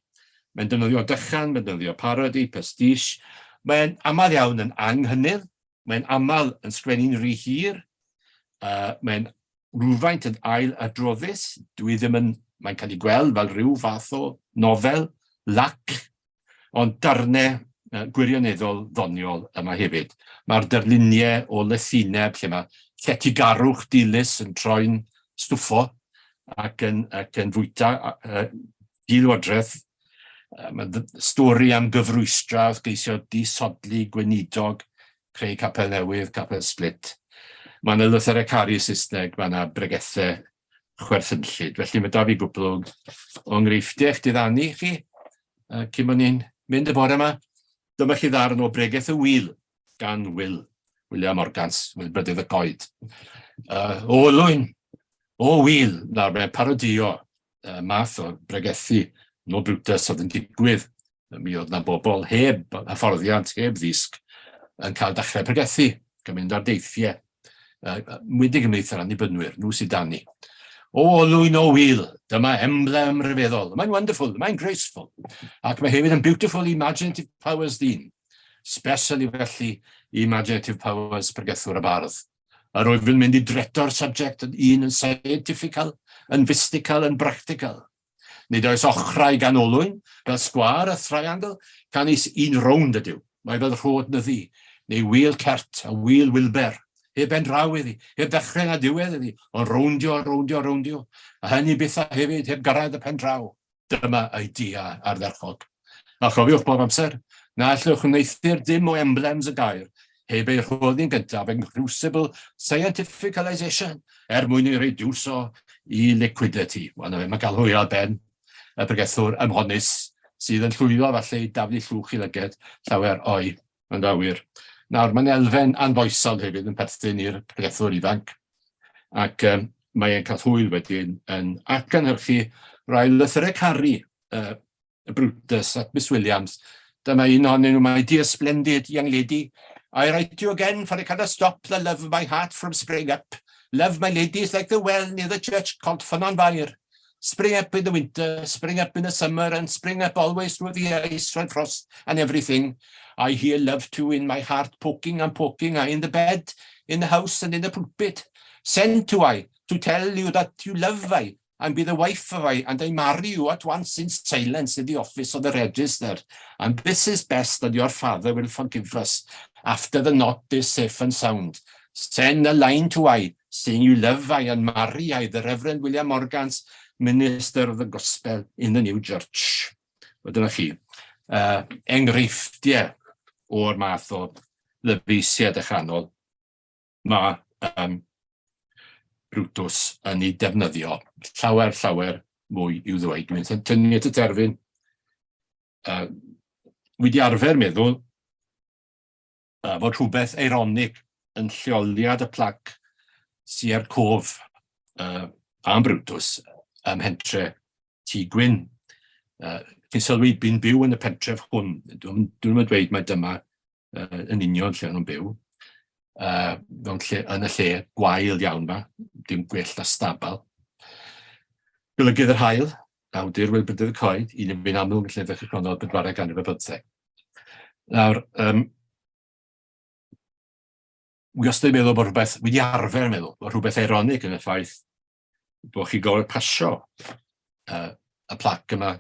Mae'n defnyddio dychan, mae'n defnyddio parodi, pastiche. Mae'n aml iawn yn anghynydd. Mae'n aml yn sgwennu'n rhy hir. Mae'n rhywfaint yn ail adroddus. Mae'n cael ei gweld fel rhyw fath o nofel, lac, ond darnau gwirioneddol ddoniol yma hefyd. Mae'r darluniau o lethineb lle mae lletygarwch dilys yn troi'n stwffo ac yn fwyta dilwodraeth. Mae stori am gyfrwysdraf geisio disodli gweinidog, creu capel newydd, capel split. Mae yna lythyrau cari Saesneg, mae yna bregethau chwerthynllyd. Felly mae da fi gwbl o enghreifftiau eich diddannu chi, cyn bod ni'n mynd y bore yma. Dyma chi ddarn o Bregeth y Wil, gan William Morgans, Brydydd y Coed. O Olwyn, o Wil, nawr mae'n parodio math o bregethu no Brutus oedd yn digwydd. Mi oedd yna bobl heb hyfforddiant, heb ddisg, yn cael dechrau pregethu, gan mynd ar deithiau. Mwedig ymlaeth ar annibynwyr, nhw sydd dan ni. O Olwyn o Wil, dyma emblem rhyfeddol. Mae'n wonderful, mae'n graceful. Ac mae hefyd yn beautiful imaginative powers dyn. Especially felly imaginative powers pregethwr y bardd. Yr oedd yn mynd i dreto'r subject yn un yn scientifical, yn mystical, yn practical. Nid oes ochrau gan Olwyn, fel sgwar y triangle, can is un rownd ydyw. Mae fel rhod na ddi, neu wheel cert, a wheel wilber. Heb ben draw iddi, heb ddechrau na diwedd iddi, ond rowndio. A hynny byth a hefyd, heb gyrraedd y pen draw. Dyma idea ardderchog. A chofiwch bob amser, na allwch wneithir dim o emblems y gair, heb ei rhoddi'n gyntaf yn crucible scientificalisation, mwyn i reduso i liquidity. Mae gael hwy al ben y bregethwr ymhonus sydd yn llwyddo falle i daflu llwch i lyged llawer o'i yn awyr. Nawr, mae'n elfen anfoesol hefyd yn perthyn i'r pregethwr ifanc, ac mae'n cael hwyl wedyn ac yn hyrchu rai lythyrau cari Brutus at Miss Williams. Dyma un ohonyn nhw, my dear splendid young lady, I write you again for I cannot stop the love of my heart from spring up. Love my lady is like the well near the church called Fynonfair. Spring up in the winter, spring up in the summer, and spring up always through the ice and frost and everything. I hear love too in my heart poking and poking, in the bed, in the house, and in the pulpit. Send to I to tell you that you love I, and be the wife of I, and I marry you at once in silence in the office of the register. And this is best that your father will forgive us after the knot is safe and sound. Send a line to I, saying you love I and marry I, the Reverend William Morgans, Minister of the Gospel in the New Church. Dyna chi, enghreifftiau o'r math o lyfeisiau dechanol. Mae Brutus yn ei defnyddio llawer mwy i'w ddweud. Mae'n tynnu at y terfyn. Wedi arfer meddwl fod rhywbeth eironig yn lleoliad y plac Sir Cof am Brutus ym mhentre Tŷ Gwyn. Chi'n sylwi bu'n byw yn y pentref hwn. Dwi'n dweud mae dyma yn union lle nhw'n byw. Yn y lle gwael iawn ma, dim gwell a stabal. Golygydd yr hael, awdur Brydydd y Coed, un yn fi'n amlwg yn lle ddechrau cronol bedwarau ganrif y bydde. Nawr, wastad yn meddwl bod rhywbeth, wedi arfer meddwl, bod rhywbeth eironig yn y ffaith bod chi gorfod pasio y plac yma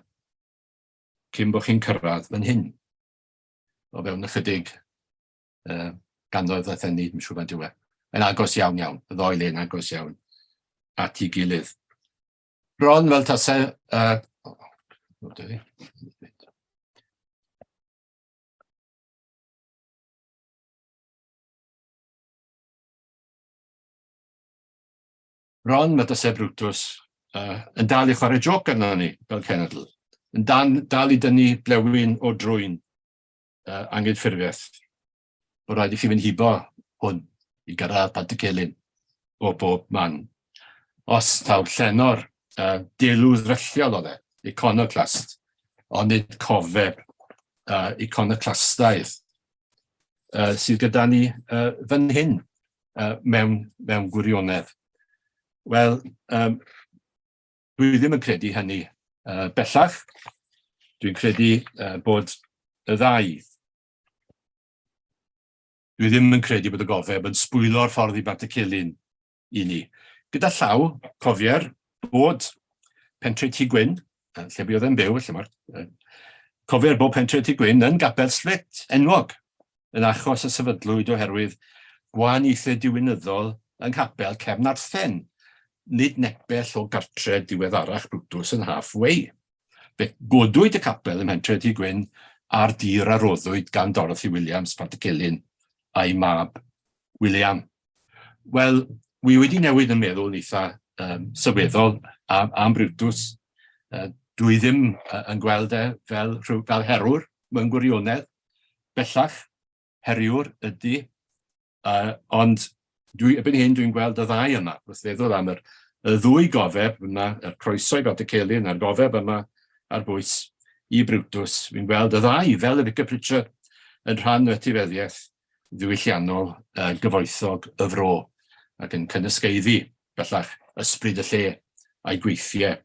cyn bod chi'n cyrraedd fan hyn. O fewn ychydig gannoedd a thenni, dwi'n siŵr fan diwedd. Yn agos iawn, y ddoi le'n agos iawn at ei gilydd. Bron fel tasau... Ron, mae dysau Brutus yn dal i chwarae joc arno ni, fel cenedl. Yn dal i dynnu blewyn o drwyn angydffurfiaeth. Bod rhaid i chi fynd hibo hwn i gyrraedd Pantycelyn o bob man. Os taw llenor delw ddrylliol o dde, iconoclast, ond nid cofeb iconoclastaidd sydd gyda ni fan hyn mewn gwirionedd. Wel, Dwi ddim yn credu hynny bellach. Dwi'n credu bod y ddau. Dwi ddim yn credu bod y gofeb yn sbwylo'r ffordd i Batacilyn i ni. Gyda llaw, cofier bod pentre Tŷ Gwyn, lle bu oedd yn byw, cofier bod pentre Tŷ Gwyn yn Gapel Slit enwog yn achos y sefydlwyd oherwydd gwahaniaethau diwynyddol yng Nghapel Cefn Arthen, nid nepell o gartre diweddarach Brutus yn halfway. Fe godwyd y capel ym pentre Tŷ Gwyn ar dir a roddwyd gan Dorothy Williams, Batacilyn a'i mab William. Wel, wi wedi newid yn meddwl eitha sylweddol am Brutus. Dwi ddim yn gweld fel Herwr mewn gwirionedd. Bellach, Herwr ydy. Ond erbyn hyn dwi'n gweld y ddau yma. Wrth feddwl am y ddwy gofeb yma, y croeso i Batacilyn a'r gofeb yma ar bwys i Brutus. Dwi'n gweld y ddau fel y Vicar Pritchard yn rhan o etifeddiaeth ddiwylliannol gyfoethog y fro ac yn cynysgeiddi bellach ysbryd y lle a'i gweithiau.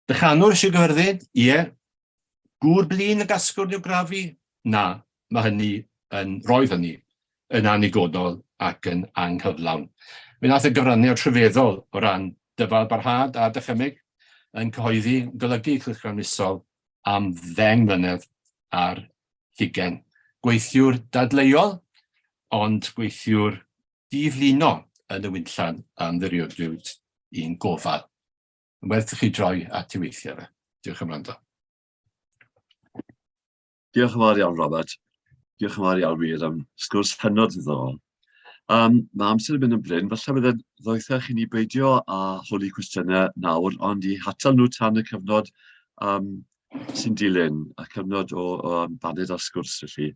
Dychanwr eisiau gyfyrddin? Ie. Gŵr blin y gasgwrn i'w grafu? Na, roedd hynny yn anigodol ac yn anghyflawn. Fe nath y gyfraniad rhyfeddol o ran dyfal barhad a dychymyg yn cyhoeddi golygu cylchgrawnusol am 10 mlynedd ar 20. Gweithiwr dadleuol, ond gweithiwr diflino yn y wynllan am ddiriodrwydd i'n gofal. Yn werth i chi droi at i weithiau fe. Diolch am wrando. Diolch yn fawr iawn, Robert. Diolch yn fawr iawn wir am sgwrs hynod ddiddorol. Mae amser yn mynd yn bryn, falle bydde'n ddoethach i ni beidio a holi cwestiynau nawr, ond i hatal nhw tan y cyfnod sy'n dilyn, a cyfnod o baned ar sgwrs felly.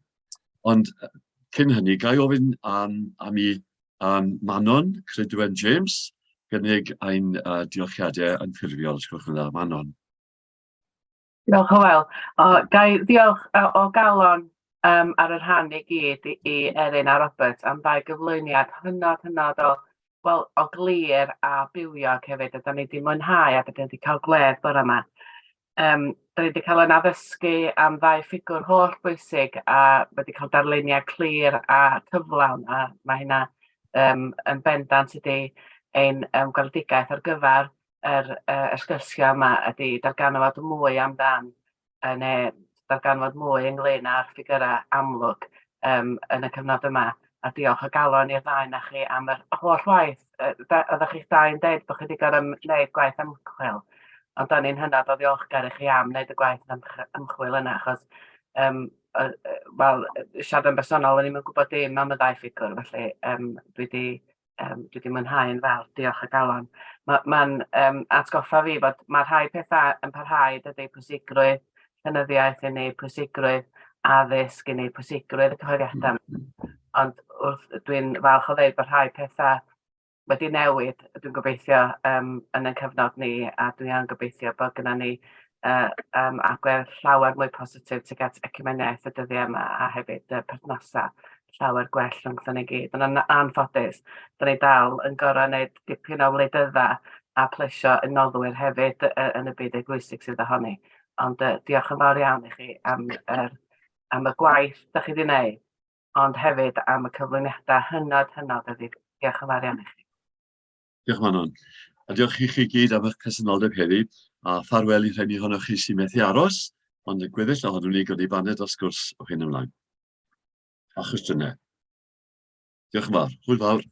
Ond cyn hynny, gai ofyn am i Manon Crydwen James, gynnig ein diolchiadau yn ffurfiol, os gwelwch yn dda, Manon. Diolch Hywel. Gai ddiolch o galon ar y rhan i gyd i Eryn a Robert am ddau gyflwyniad hynod o glir a bywiog hefyd. Da ni wedi mwynhau a da ni wedi cael gledd bore yma. Da ni wedi cael yn addysgu am ddau ffigwr holl bwysig a wedi cael darluniau clir a cyflawn. A mae hynna yn bendant ydy ein gweledigaeth ar gyfer yr sgysio yma ydy darganfod mwy amdan neu darganfod mwy ynglyn â'r ffigurau amlwg yn y cyfnod yma. A diolch o galon i'r ddau na chi am yr holl waith. Oeddech chi'ch dau'n dweud bod chi wedi gorfod wneud gwaith ymchwil. Ond da ni'n hynod o ddiolchgar i chi am wneud y gwaith ymchwil yna. Achos, siarad yn bersonol, o'n i'n gwybod dim am y ddau ffigwr. Felly, dwi wedi mwynhau yn fel. Diolch o galon. Mae'n atgoffa fi bod mae rhai pethau yn parhau dydy pwysigrwydd llenyddiaeth i ni, pwysigrwydd addysg i ni, pwysigrwydd y cyhoeddiadau. Ond dwi'n falch o ddeud bod rhai pethau wedi newid, dwi'n gobeithio yn y cyfnod ni, a dwi'n gobeithio bod gyda ni agwedd llawer mwy positif tuag at ecumeniaeth y dyddiau yma a hefyd perthnasau llawer gwell rhwngthon ni gyd. Yn anffodus, da ni dal yn gorau wneud dipyn o wleidyddau a plesio y noddwyr hefyd yn y byd eglwysig sydd ohoni. Ond diolch yn fawr iawn i chi am y gwaith da chi wedi wneud, ond hefyd am y cyflwyniadau hynod ydy. Diolch yn fawr iawn i chi. Diolch Manon. A diolch i chi gyd am eich presenoldeb heddi, a ffarwel i rhain ohonoch chi sy'n methu aros, ond y gweddill ohonom ni gyda'i baned o sgwrs o hyn ymlaen. A chwestiynau. Diolch yn fawr. Hwyl fawr.